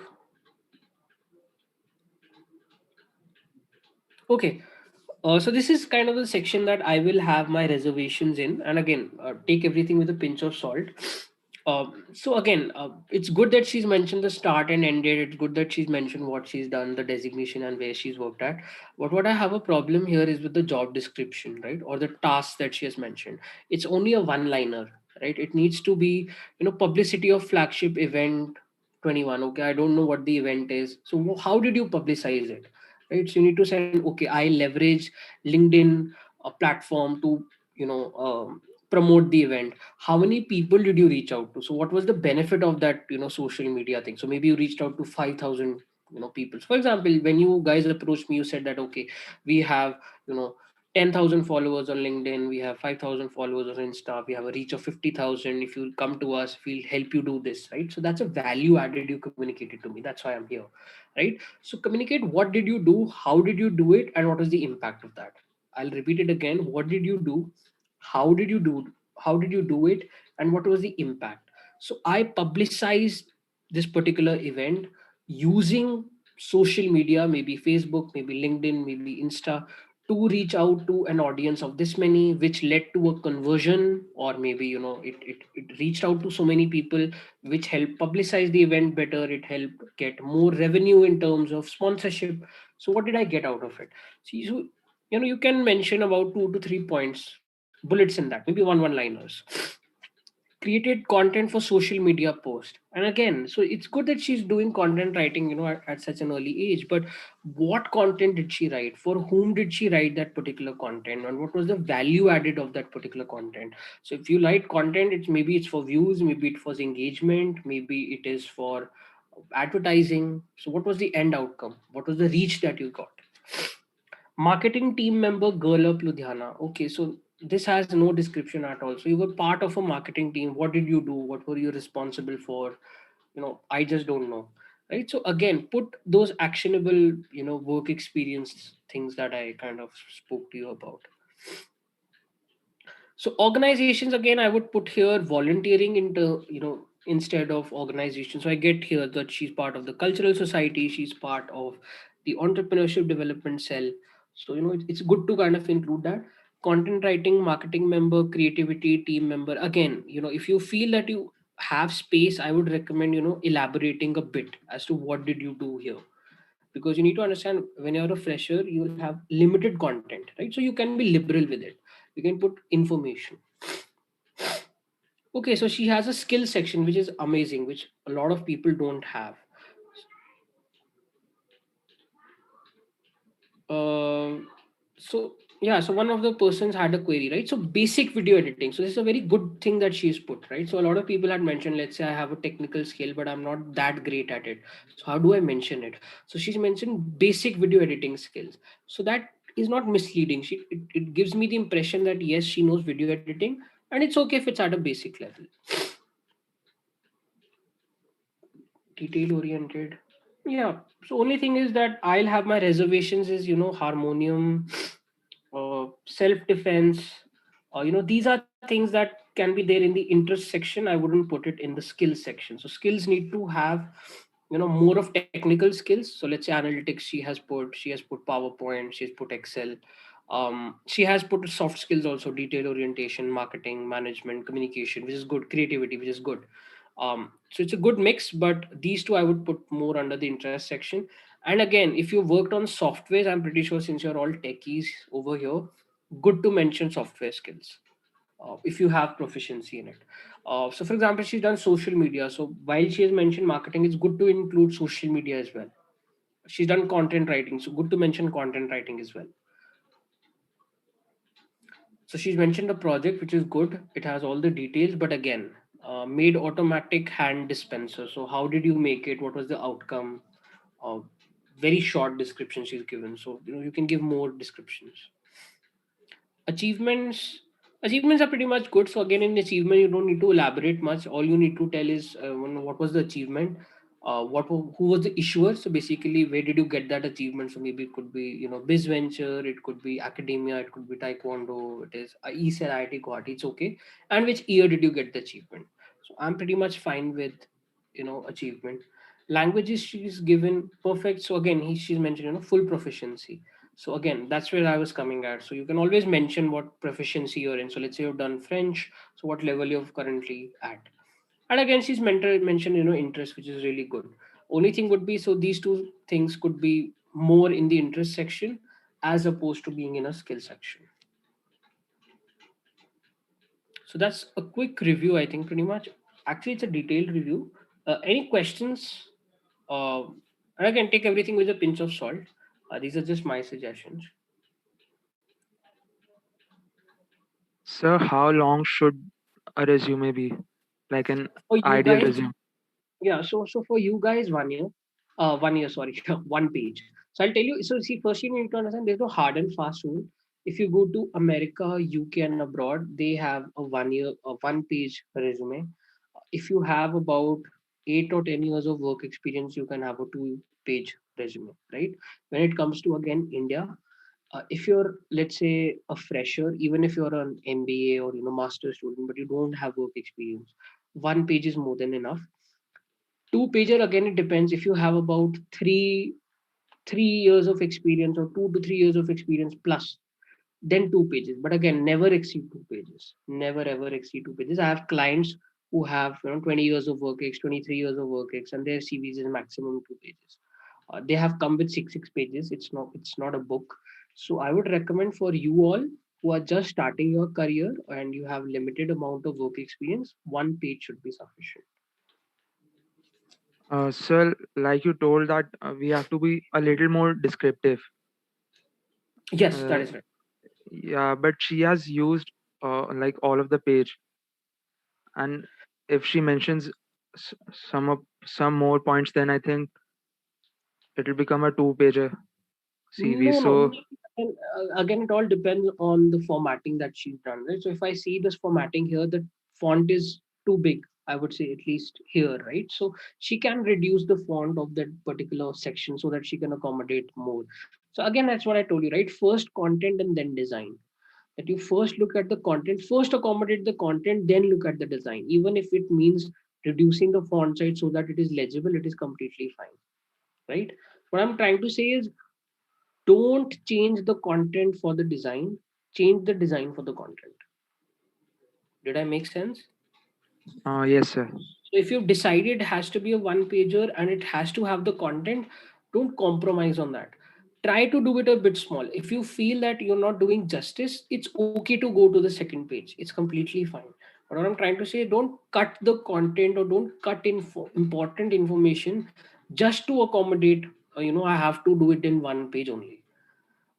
okay. So this is kind of the section that I will have my reservations in, and again, take everything with a pinch of salt. So again, it's good that she's mentioned the start and end date. It's good that she's mentioned what she's done, the designation, and where she's worked at. But what I have a problem here is with the job description, right, or the tasks that she has mentioned. It's only a one-liner, right? It needs to be, publicity of flagship event 21. Okay, I don't know what the event is. So how did you publicize it? Right, so you need to send, okay, I leverage LinkedIn platform to promote the event. How many people did you reach out to? So what was the benefit of that social media thing? So maybe you reached out to 5,000 people. So for example, when you guys approached me, you said that okay, we have 10,000 followers on LinkedIn, we have 5,000 followers on Insta, we have a reach of 50,000. If you come to us, we'll help you do this, right? So that's a value added you communicated to me. That's why I'm here, right? So communicate, what did you do, how did you do it, and what was the impact of that? I'll repeat it again. What did you do, how did you do how did you do it, and what was the impact? So I publicized this particular event using social media, maybe Facebook, maybe LinkedIn, maybe Insta, to reach out to an audience of this many, which led to a conversion, or maybe it reached out to so many people, which helped publicize the event better. It helped get more revenue in terms of sponsorship. So what did I get out of it? See, so you can mention about 2 to 3 points, bullets in that, maybe one liners. Created content for social media post, and again, so it's good that she's doing content writing at such an early age. But what content did she write, for whom did she write that particular content, and what was the value added of that particular content? So if you write content, it's maybe it's for views, maybe it was engagement, maybe it is for Advertising. So what was the end outcome? What was the reach that you got? Marketing team member, Girl Up Ludhiana. Okay, so this has no description at all. So you were part of a marketing team. What did you do? What were you responsible for? I just don't know. Right. So again, put those actionable, work experience things that I kind of spoke to you about. So organizations, again, I would put here volunteering into, instead of organization. So I get here that she's part of the cultural society, she's part of the entrepreneurship development cell. So, it's good to kind of include that. Content writing, marketing member, creativity, team member. Again, if you feel that you have space, I would recommend, elaborating a bit as to what did you do here, because you need to understand when you're a fresher you will have limited content, right? So you can be liberal with it. You can put information. Okay, so she has a skill section which is amazing, which a lot of people don't have. uh, so yeah, so one of the persons had a query, right? So basic video editing, so this is a very good thing that she's put, right? So a lot of people had mentioned, let's say I have a technical skill but I'm not that great at it, so how do I mention it? So she's mentioned basic video editing skills. So that is not misleading. It gives me the impression that yes, she knows video editing, and it's okay if it's at a basic level. Detail oriented, yeah. So only thing is that I'll have my reservations is, harmonium, self defense. These are things that can be there in the interest section. I wouldn't put it in the skills section. So skills need to have, more of technical skills. So let's say analytics, she has put PowerPoint, she's put Excel. She has put soft skills also, detail orientation, marketing, management, communication, which is good, creativity, which is good. So it's a good mix, but these two I would put more under the interest section. And again, if you worked on softwares, I'm pretty sure since you're all techies over here, good to mention software skills, if you have proficiency in it. So, for example, she's done social media. So, while she has mentioned marketing, it's good to include social media as well. She's done content writing, so good to mention content writing as well. So, she's mentioned a project which is good. It has all the details, but again, made automatic hand dispenser. So, how did you make it? What was the outcome? Uh, Very short description she's given. So, you can give more descriptions. Achievements are pretty much good. So again, in achievement you don't need to elaborate much. All you need to tell is, what was the achievement, who was the issuer. So basically, where did you get that achievement? So maybe it could be, biz venture, it could be academia, it could be taekwondo, it is ESET, IIT Guwahati, it's okay. And which year did you get the achievement? So I'm pretty much fine with, achievement. Languages she's given perfect. So again, she's mentioned, full proficiency. So again, that's where I was coming at. So you can always mention what proficiency you're in. So let's say you've done French. So what level you're currently at. And again, she's mentioned, interest, which is really good. Only thing would be, so these two things could be more in the interest section as opposed to being in a skill section. So that's a quick review, I think, pretty much. Actually, it's a detailed review. Any questions? And again, take everything with a pinch of salt. These are just my suggestions. Sir, how long should a resume be? Like an For you ideal guys, resume? yeah. So for you guys, 1 year, 1 year, sorry, 1 page. So I'll tell you. So see, first you need to understand there's no hard and fast rule. If you go to America, UK, and abroad, they have a 1 year, a 1 page resume. If you have about 8 or 10 years of work experience, you can have a 2 page resume, right? When it comes to again India, if you're, let's say, a fresher, even if you're an MBA or master student, but you don't have work experience, 1 page is more than enough. 2 pager, again, it depends. If you have about three years of experience or 2 to 3 years of experience plus, then 2 pages. But again, never exceed 2 pages. Never ever exceed 2 pages. I have clients who have 20 years of work ex, 23 years of work ex, and their CVs is maximum 2 pages. They have come with six pages. It's not a book. So I would recommend for you all who are just starting your career and you have limited amount of work experience, 1 page should be sufficient. Sir, like you told that we have to be a little more descriptive. Yes, that Uh, is right. yeah, but she has used like all of the page, and if she mentions some of some more points, then I think it'll become a two-pager CV. No, no. So Again, it all depends on the formatting that she's done, right? So if I see this formatting here, the font is too big, I would say, at least here, right? So she can reduce the font of that particular section so that she can accommodate more. So again, that's what I told you, right? First content and then design. That you first look at the content, first accommodate the content, then look at the design. Even if it means reducing the font size so that it is legible, it is completely fine, right? What I'm trying to say is, don't change the content for the design, change the design for the content. Did I make sense? yes, sir. So if you've decided it has to be a one pager and it has to have the content, don't compromise on that. Try to do it a bit small. If you feel that you're not doing justice, it's okay to go to the second page. It's completely fine. But what I'm trying to say, don't cut the content or don't cut important information just to accommodate, I have to do it in one page only.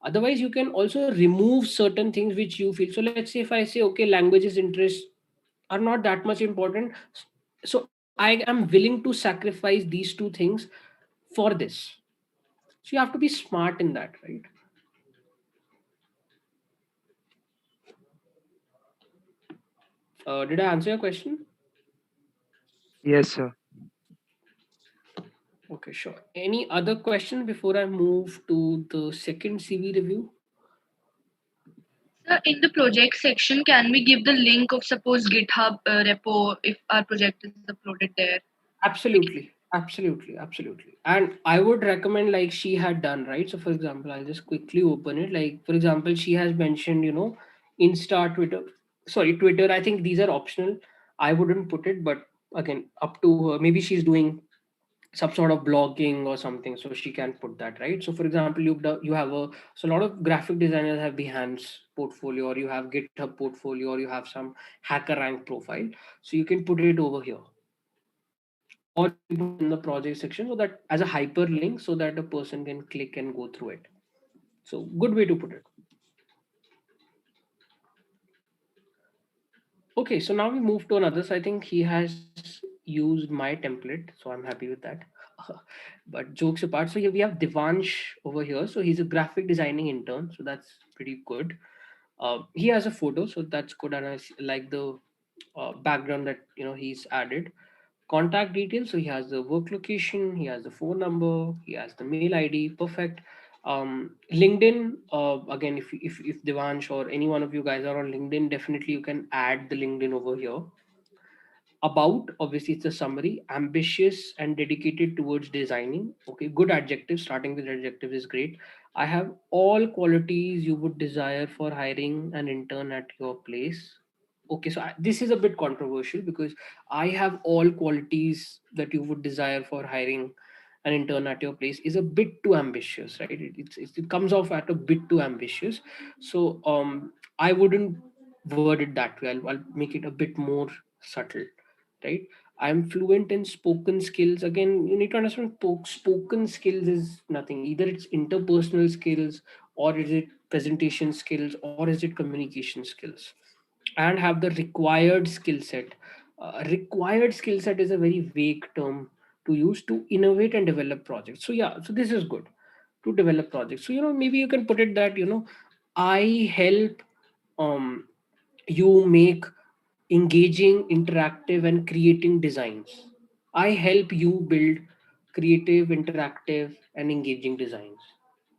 Otherwise, you can also remove certain things which you feel. So let's say if I say, okay, languages interests are not that much important, so I am willing to sacrifice these two things for this. So you have to be smart in that, right? Did I answer your question? Yes, sir. Okay, sure. Any other question before I move to the second CV review? So in the project section, can we give the link of suppose GitHub repo if our project is uploaded there? Absolutely, absolutely, absolutely. And I would recommend, like she had done, right? So, for example, I'll just quickly open it. Like, for example, she has mentioned, Insta, Twitter. Sorry, Twitter. I think these are optional. I wouldn't put it, but again, up to her. Maybe she's doing some sort of blogging or something, so she can put that, right? So, for example, you have a lot of graphic designers have Behance portfolio, or you have GitHub portfolio, or you have some HackerRank profile. So you can put it over here, or you can put it in the project section, so that as a hyperlink, so that a person can click and go through it. So good way to put it. Okay, so now we move to another. So I think he has used my template, so I'm happy with that. But jokes apart, so here we have Devansh over here. So he's a graphic designing intern, so that's pretty good. He has a photo, so that's good, and like the background that he's added. Contact details, so he has the work location, he has the phone number, he has the mail ID. Perfect. LinkedIn, again, if Devansh or any one of you guys are on LinkedIn, definitely you can add the LinkedIn over here. About, obviously it's a summary. Ambitious and dedicated towards designing. Okay, good adjective, starting with adjective is great. I have all qualities you would desire for hiring an intern at your place. Okay, so this is a bit controversial, because I have all qualities that you would desire for hiring an intern at your place is a bit too ambitious, right? It comes off at a bit too ambitious. So I wouldn't word it that way. I'll make it a bit more subtle, right? I'm fluent in spoken skills. Again, you need to understand, spoken skills is nothing. Either it's interpersonal skills, or is it presentation skills, or is it communication skills. And have the required skill set. Required skill set is a very vague term to use to innovate and develop projects. So yeah, so this is good to develop projects. So maybe you can put it that I help um you make engaging, interactive, and creating designs. I help you build creative, interactive, and engaging designs.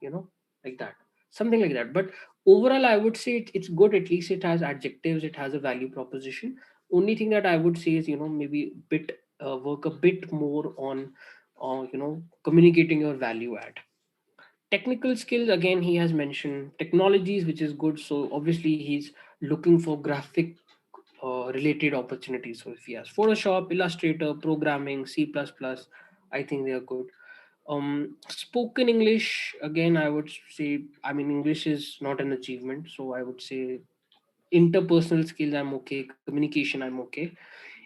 You know, like that, something like that. But overall, I would say it's good. At least it has adjectives. It has a value proposition. Only thing that I would say is maybe bit work a bit more on communicating your value add. Technical skills, again, he has mentioned technologies, which is good. So obviously he's looking for graphic related opportunities. So if he has Photoshop, Illustrator, programming, C++, I think they are good. Spoken English, again, I would say, I mean, English is not an achievement, so I would say interpersonal skills, I'm okay. Communication, I'm okay.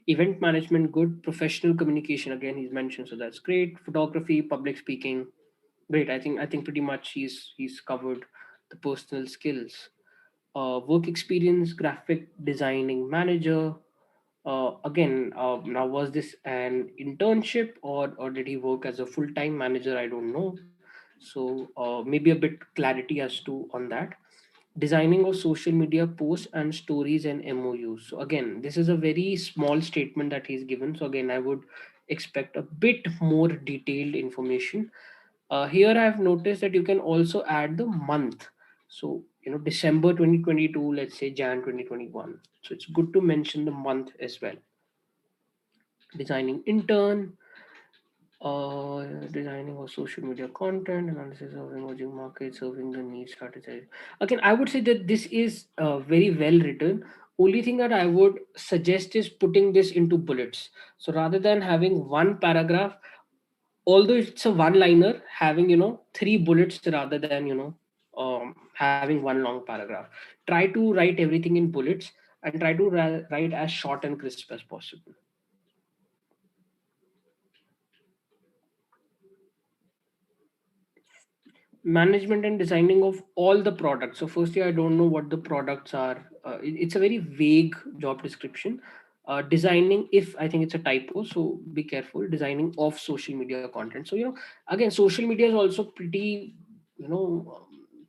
Event management, good. Professional communication, again, he's mentioned, so that's great. Photography, public speaking, great. I think pretty much he's covered the personal skills. Work experience, graphic designing manager. Now was this an internship, or did he work as a full-time manager? I don't know. So maybe a bit clarity as to on that. Designing of social media posts and stories and MOUs. So again, this is a very small statement that he's given. So again, I would expect a bit more detailed information. Here I have noticed that you can also add the month. So, December 2022, let's say Jan 2021. So it's good to mention the month as well. Designing intern, designing of social media content, analysis of emerging markets, serving the needs, strategize. Again, I would say that this is very well written. Only thing that I would suggest is putting this into bullets. So rather than having one paragraph, although it's a one liner, having three bullets rather than having one long paragraph. Try to write everything in bullets and try to write as short and crisp as possible. Management and designing of all the products. So firstly, I don't know what the products are. It's a very vague job description. Designing, if I think it's a typo, so be careful. Designing of social media content. So again, social media is also pretty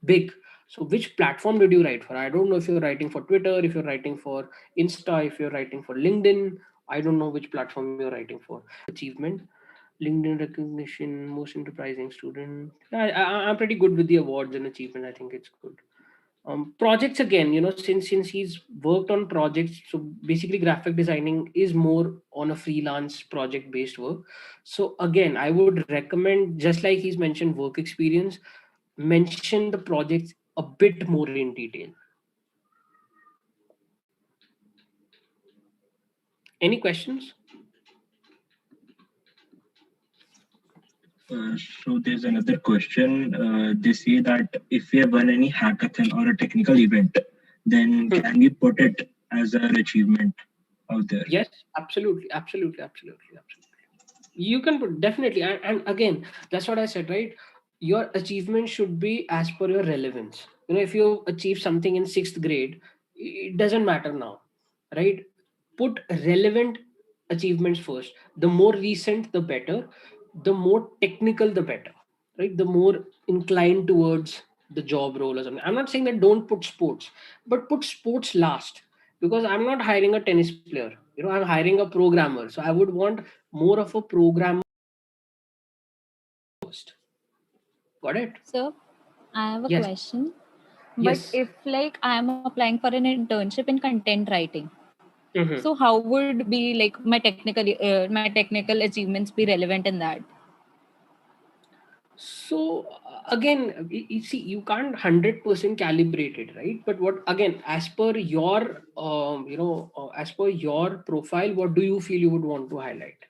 big. So which platform did you write for? I don't know if you're writing for Twitter, if you're writing for Insta, if you're writing for LinkedIn. I don't know which platform you're writing for. Achievement, LinkedIn recognition, most enterprising student. I'm pretty good with the awards and achievement. I think it's good. Projects again, since he's worked on projects, so basically graphic designing is more on a freelance project based work. So again, I would recommend, just like he's mentioned work experience, mention the projects a bit more in detail. Any questions? So there's another question. They say that if we have won any hackathon or a technical event, then can we put it as an achievement out there? Yes, absolutely. You can put, definitely, and again, that's what I said, right? Your achievement should be as per your relevance. If you achieve something in sixth grade, it doesn't matter now, right? Put relevant achievements first. The more recent, the better. The more technical, the better, right? The more inclined towards the job role or something. I'm not saying that don't put sports, but put sports last, because I'm not hiring a tennis player. I'm hiring a programmer, so I would want more of a programmer first. Got it? So I have a Yes. question. But Yes. if like I am applying for an internship in content writing, Mhm. so how would be like my technical achievements be relevant in that? So again, you see, you can't 100% calibrate it, right? But what, again, as per your as per your profile, what do you feel you would want to highlight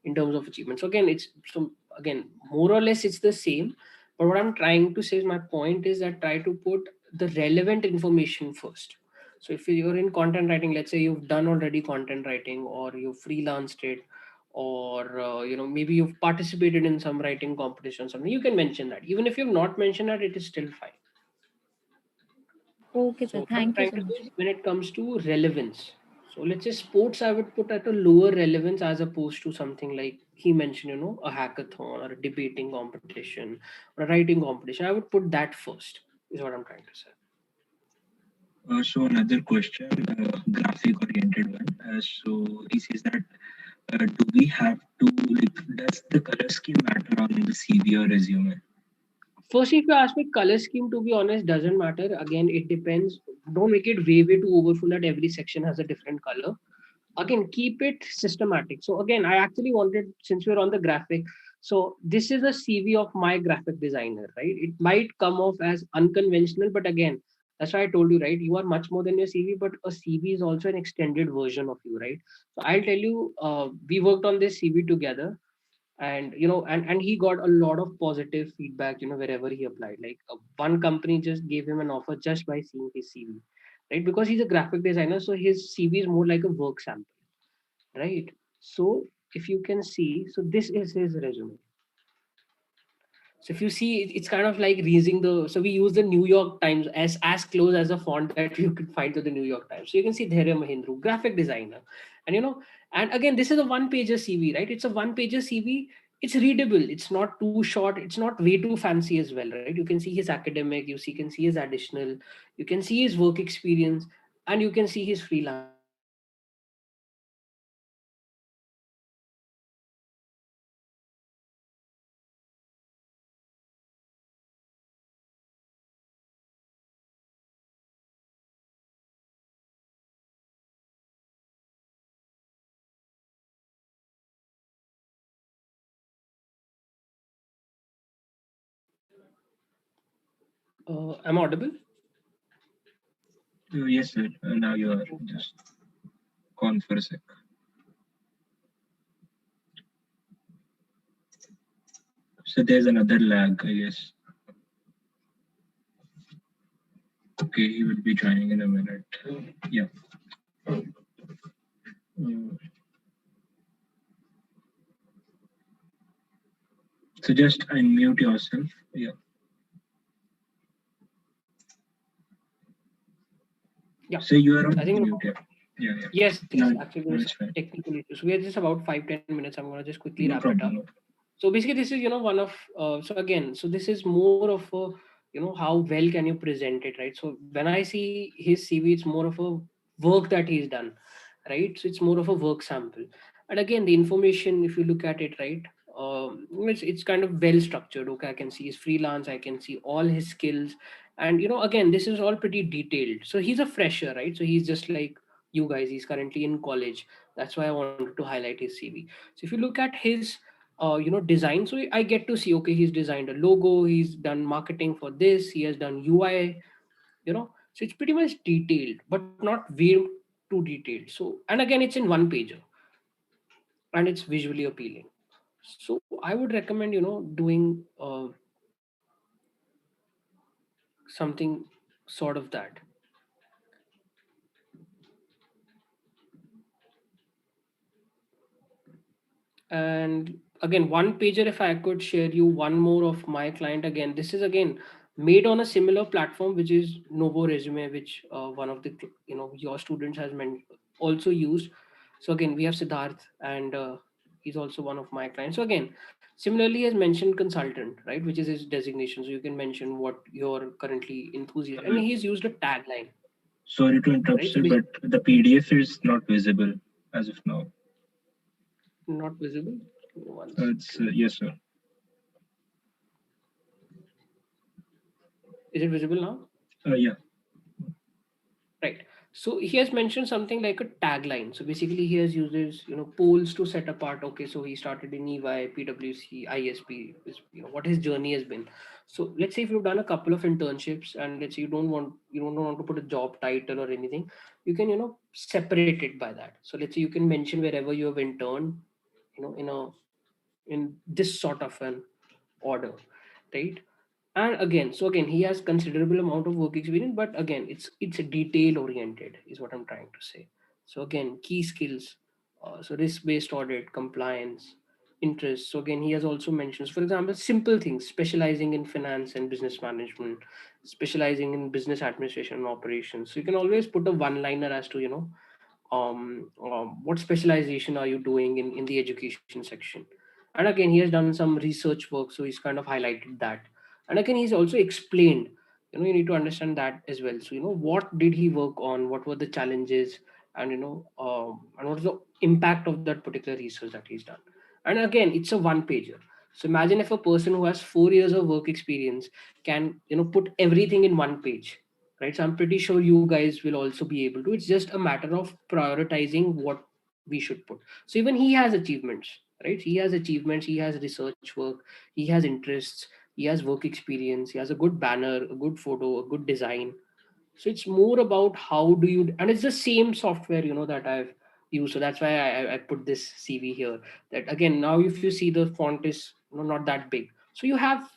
in terms of achievements? So again, more or less it's the same. But what I'm trying to say is, my point is that try to put the relevant information first. So if you're in content writing, let's say you've done already content writing, or you freelanced it, or maybe you've participated in some writing competition or something, you can mention that. Even if you've not mentioned that, it is still fine. Okay, So sir. what I'm Thank you trying so to much. say is, when it comes to relevance, so let's say sports, I would put at a lower relevance as opposed to something like he mentioned, a hackathon or a debating competition or a writing competition. I would put that first, is what I'm trying to say. So another question, graphic oriented one. So he says that do we have to like does the color scheme matter on the CV or resume? First, if you ask me, color scheme, to be honest, doesn't matter. Again, it depends. Don't make it way too overfull that every section has a different color. Again, keep it systematic. So again, I actually wanted, since we're on the graphic, so this is a CV of my graphic designer, right? It might come off as unconventional, but again, that's why I told you, right? You are much more than your CV, but a CV is also an extended version of you, right? So I'll tell you, we worked on this CV together, and and he got a lot of positive feedback, wherever he applied. Like, one company just gave him an offer just by seeing his CV, right? Because he's a graphic designer, so his CV is more like a work sample, right? So if you can see, so this is his resume. So if you see, it's kind of like raising the, so we use the New York Times as close as a font that you could find to the New York Times. So you can see Dhairya Mahindra, graphic designer. And and again, this is a one pager CV, right? It's a one pager CV. It's readable, it's not too short, it's not way too fancy as well, right? You can see his academic, can see his additional, you can see his work experience, and you can see his freelance work. So again, this is a one pager CV. It's readable, it's not too fancy, and again, it's a one pager CV. So again, am I audible? Yes, sir. Now you are just gone for a sec. So there's another lag, I guess. Okay, he will be joining in a minute. Yeah. Mm. So just unmute yourself. Yeah. Yeah. So you are on I think mute. Yeah. Yeah. Yeah. yes, No, actually no, there's it's fine. technical issues. We are just about 5-10 minutes. I'm gonna just quickly No wrap it problem. up. No. So basically, this is one of so again, so this is more of a how well can you present it, right? So when I see his CV, it's more of a work that he's done, right? So it's more of a work sample. And again, the information, if you look at it, right, it's kind of well structured. Okay, I can see his freelance, I can see all his skills, and again, this is all pretty detailed. So he's a fresher, right? So he's just like you guys. He's currently in college. That's why I wanted to highlight his CV. So if you look at his design, so I get to see, okay, he's designed a logo, he's done marketing for this, he has done UI, so it's pretty much detailed but not way too detailed. So, and again, it's in one pager, and it's visually appealing. So I would recommend doing something sort of that. And again, one pager, if I could share you one more of my client. Again, this is again made on a similar platform, which is Novo Resume, which one of the your students has also used. So again, we have Siddharth, and he's also one of my clients. So again, similarly, has mentioned consultant, right, which is his designation. So you can mention what you're currently enthusiastic, and he's used a tagline, Sorry to interrupt, right? So sir, but the PDF is not visible as of now. not visible. One It's second. yes, sir. Is it visible now? Yeah. Right. So he has mentioned something like a tagline. So basically, he has uses polls to set apart. Okay, so he started in EY, PwC, ISP. What his journey has been. So let's say if you've done a couple of internships, and let's say you don't want to put a job title or anything, you can separate it by that. So let's say you can mention wherever you have interned, in this sort of an order, right? And again, so again, he has considerable amount of work experience, but again, it's detail oriented is what I'm trying to say. So again, key skills, so risk based audit, compliance, interest. So again, he has also mentions, for example, simple things: specializing in finance and business management, specializing in business administration and operations. So you can always put a one liner as to what specialization are you doing in the education section. And again, he has done some research work, so he's kind of highlighted that. And again, he's also explained, you need to understand that as well. So what did he work on, what were the challenges, and and what is the impact of that particular research that he's done. And again, it's a one pager. So imagine if a person who has 4 years of work experience can put everything in one page, right? So I'm pretty sure you guys will also be able to. It's just a matter of prioritizing what we should put. So even he has achievements, right? He has achievements, he has research work, he has interests, he has work experience, he has a good banner, a good photo, a good design. So it's more about how do you, and it's the same software that I've used. So that's why I put this CV here. That again, now if you see the font is not that big, so you have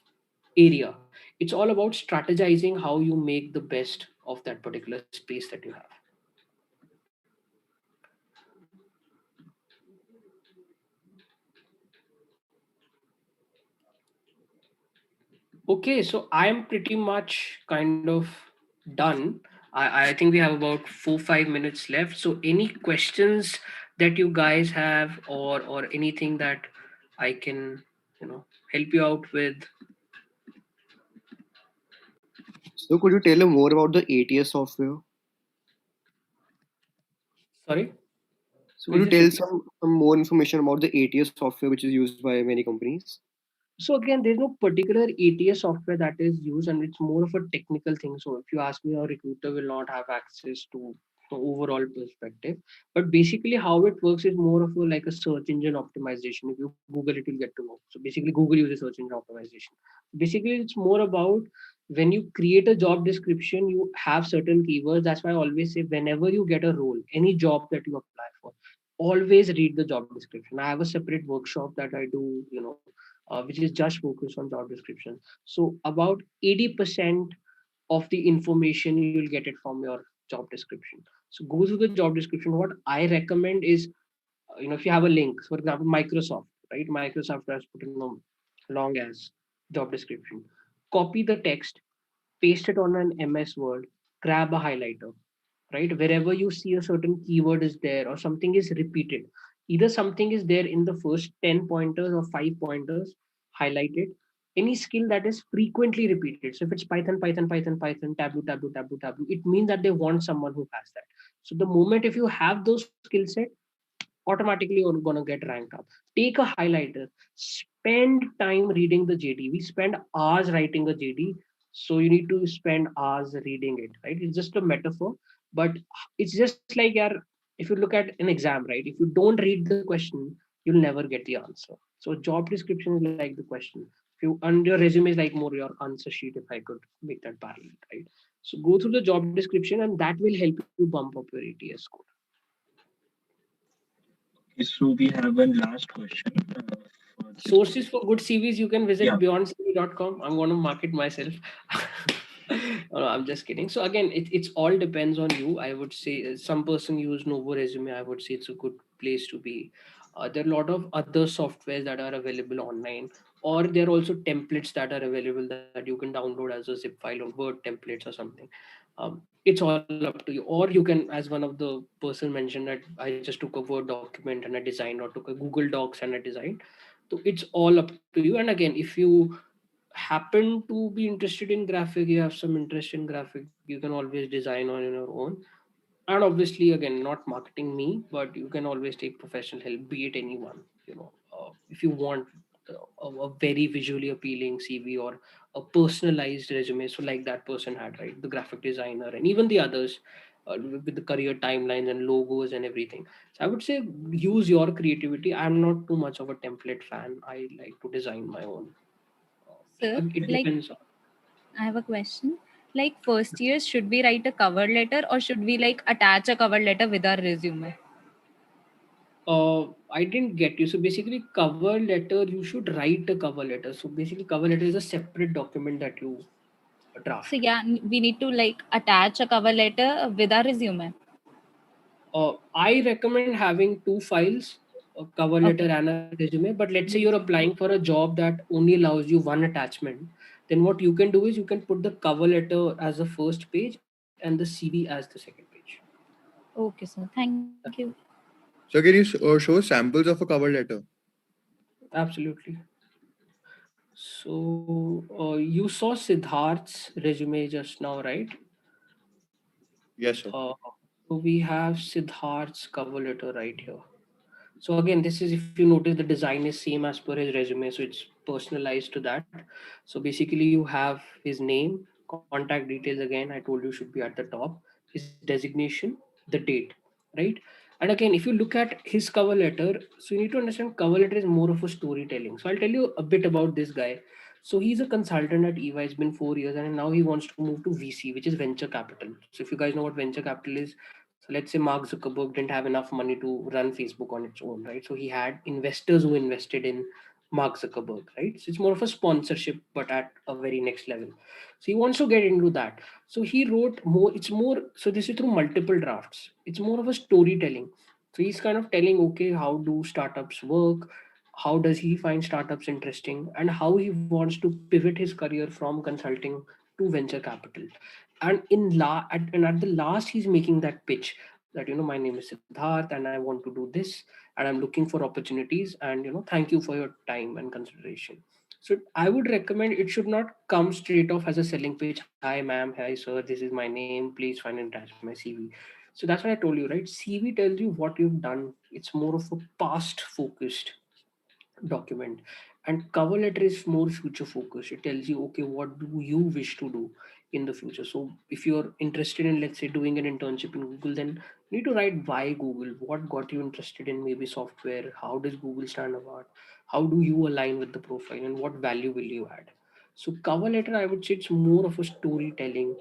area. It's all about strategizing how you make the best of that particular space that you have. Okay, so I'm pretty much kind of done. I think we have about 4-5 minutes left. So any questions that you guys have, or anything that I can, help you out with? So could you tell more about the ATS software? Sorry. So could Is you it tell repeat? some more information about the ATS software which is used by many companies? So again, there's no particular ATS software that is used, and it's more of a technical thing. So if you ask me, a recruiter will not have access to the overall perspective. But basically, how it works is more of a, like a search engine optimization. If you Google it, you'll get to know. So basically, Google uses search engine optimization. Basically, it's more about when you create a job description, you have certain keywords. That's why I always say, whenever you get a role, any job that you apply for, always read the job description. I have a separate workshop that I do, which is just focused on job description. So about 80% of the information you'll get it from your job description. So go through the job description. What I recommend is, if you have a link, so for example, Microsoft, right? Microsoft has put in a long as job description. Copy the text, paste it on an MS Word, grab a highlighter, right? Wherever you see a certain keyword is there or something is repeated, either something is there in the first 10 pointers or 5 pointers, highlight it. Any skill that is frequently repeated, so if it's Python, Python, Python, Python, tableau, tableau, tableau, tableau, it means that they want someone who has that. So the moment if you have those skill set, automatically you're going to get ranked up. Take a highlighter, spend time reading the JD. We spend hours writing a JD, so you need to spend hours reading it, right? It's just a metaphor, but it's just like, yeah, if you look at an exam, right? If you don't read the question, you'll never get the answer. So job description is like the question. If you, and your resume is like more your answer sheet, if I could make that parallel, right? So go through the job description, and that will help you bump up your ATS score. Okay, so we have one last question for this. Sources for good CVs, you can Yeah. visit beyondcv.com. I'm going to market myself. No, I'm just kidding. So again, it's all depends on you. I would say some person use Novo Resume. I would say it's a good place to be. There are a lot of other softwares that are available online, or there are also templates that are available that you can download as a zip file or Word templates or something. It's all up to you. Or you can, as one of the person mentioned, that I just took a Word document and a design, or took a Google Docs and a design. So it's all up to you. And again, if you happen to be interested in graphic, you have some interest in graphic, you can always design on your own. And obviously, again, not marketing me, but you can always take professional help, be it anyone. If you want a very visually appealing CV or a personalized resume, so like that person had, right? The graphic designer and even the others, with the career timelines and logos and everything. So I would say use your creativity. I'm not too much of a template fan. I like to design my own. Sir, It like depends. I have a question. Like first years, should we write a cover letter or should we like attach a cover letter with our resume? I didn't get you. So basically, cover letter, you should write a cover letter. So basically, cover letter is a separate document that you So draft. yeah, we need to like attach a cover letter with our resume. I recommend having two files, a cover letter Okay. and a resume. But let's say you're applying for a job that only allows you one attachment. Then what you can do is you can put the cover letter as the first page and the CV as the second page. Okay, sir. Thank you. So can you show samples of a cover letter? Absolutely. So you saw Siddharth's resume just now, right? Yes, sir. So we have Siddharth's cover letter right here. So again, this is, if you notice, the design is same as per his resume, so it's personalized to that. So basically, you have his name, contact details. Again, I told you should be at the top. His designation, the date, right? And again, if you look at his cover letter, so you need to understand cover letter is more of a storytelling. So I'll tell you a bit about this guy. So he's a consultant at EY. It's been 4 years, and now he wants to move to VC, which is venture capital. So if you guys know what venture capital is, so let's say Mark Zuckerberg didn't have enough money to run Facebook on its own, right? So he had investors who invested in Mark Zuckerberg, right? So it's more of a sponsorship, but at a very next level. So he wants to get into that. So he wrote more, it's more, so this is through multiple drafts. It's more of a storytelling. So he's kind of telling, okay, how do startups work? How does he find startups interesting? And how he wants to pivot his career from consulting to venture capital. And and at the last, he's making that pitch. that, my name is Siddharth and I want to do this and I'm looking for opportunities, and thank you for your time and consideration. So I would recommend it should not come straight off as a selling pitch. Hi ma'am, hi sir, this is my name, please find and attach my CV. So that's what I told you, right? CV tells you what you've done. It's more of a past focused document, and cover letter is more future focused. It tells you, okay, what do you wish to do in the future. So if you're interested in, let's say, doing an internship in Google, then you need to write why Google, what got you interested in maybe software, how does Google stand apart, how do you align with the profile, and what value will you add. So cover letter, I would say, it's more of a storytelling,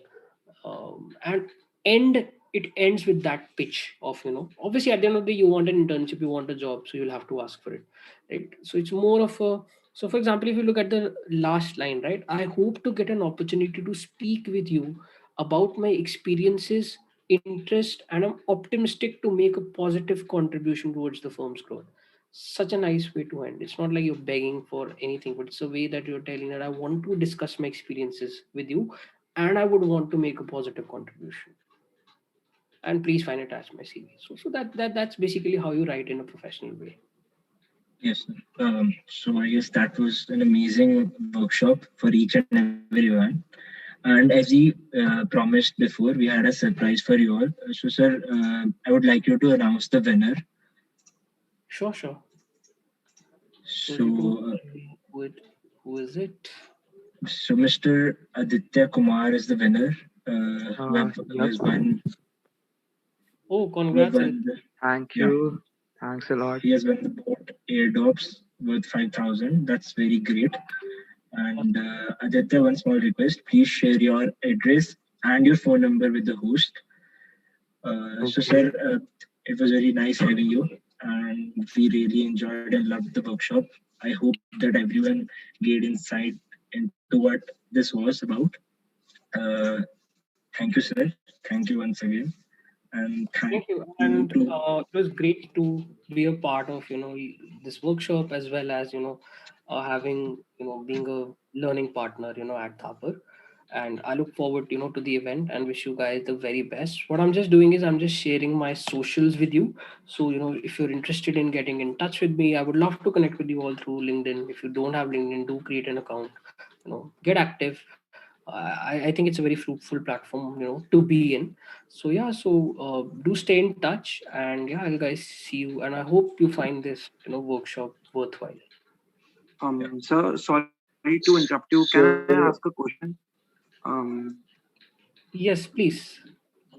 and end it ends with that pitch of, obviously at the end of the day you want an internship, you want a job, so you'll have to ask for it, right? So it's more of a, so for example, if you look at the last line, right, I hope to get an opportunity to speak with you about my experiences, interest, and I'm optimistic to make a positive contribution towards the firm's growth. Such a nice way to end. It's not like you're begging for anything, but it's a way that you're telling that I want to discuss my experiences with you and I would want to make a positive contribution. And please find it as my CV. So that's basically how you write in a professional way. Yes, sir. So I guess that was an amazing workshop for each and everyone. And as we promised before, we had a surprise for you all. So, sir, I would like you to announce the winner. Sure. So So, you can who is it? so Mr. Aditya Kumar is the winner. Who Yep. has won? Oh, Who have congrats. won the, Thank yeah, you. Thanks a lot. he has won the boat airdrops worth 5,000. That's very great. And Aditya, one small request: please share your address and your phone number with the host. So, Okay. sir, it was very nice having you, and we really enjoyed and loved the workshop. I hope that everyone gained insight into what this was about. Thank you, sir. Thank you once again, and thank Thank you. you to. And it was great to be a part of, this workshop, as well as, having, being a learning partner, at Thapar. And I look forward, to the event and wish you guys the very best. What I'm just doing is I'm just sharing my socials with you. So, if you're interested in getting in touch with me, I would love to connect with you all through LinkedIn. If you don't have LinkedIn, do create an account, get active. I think it's a very fruitful platform, to be in. So yeah, so do stay in touch, and yeah, I'll guys see you, and I hope you find this, workshop worthwhile. Sir, sorry to interrupt you. Can I ask a question? Um, Yes, please.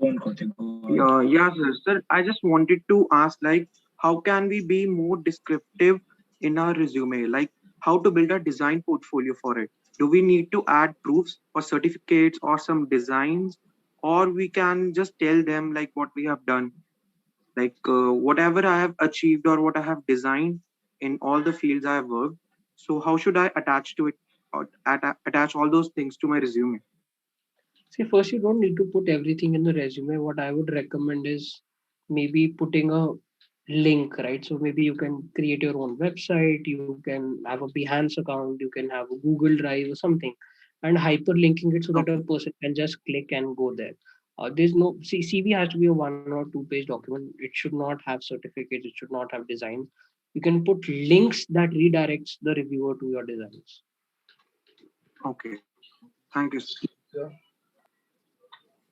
Go on, Kotik, go on. yeah, sir. I just wanted to ask, like, how can we be more descriptive in our resume? Like, how to build a design portfolio for it? Do we need to add proofs or certificates or some designs, or we can just tell them like what we have done, like whatever I have achieved or what I have designed in all the fields I have worked. So, how should I attach to it or attach all those things to my resume? See, first, you don't need to put everything in the resume. What I would recommend is maybe putting a link, right? So maybe you can create your own website, you can have a Behance account, you can have a Google Drive or something, and hyperlinking it so that a person can just click and go there. There's no CV has to be a 1 or 2 page document. It should not have certificates. It should not have designs. You can put links that redirects the reviewer to your designs. Okay. Thank you. Sir.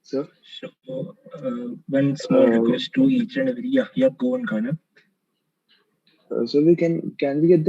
Sir. So, one small request to each and every. Yeah, go on, Kana. So we can we get the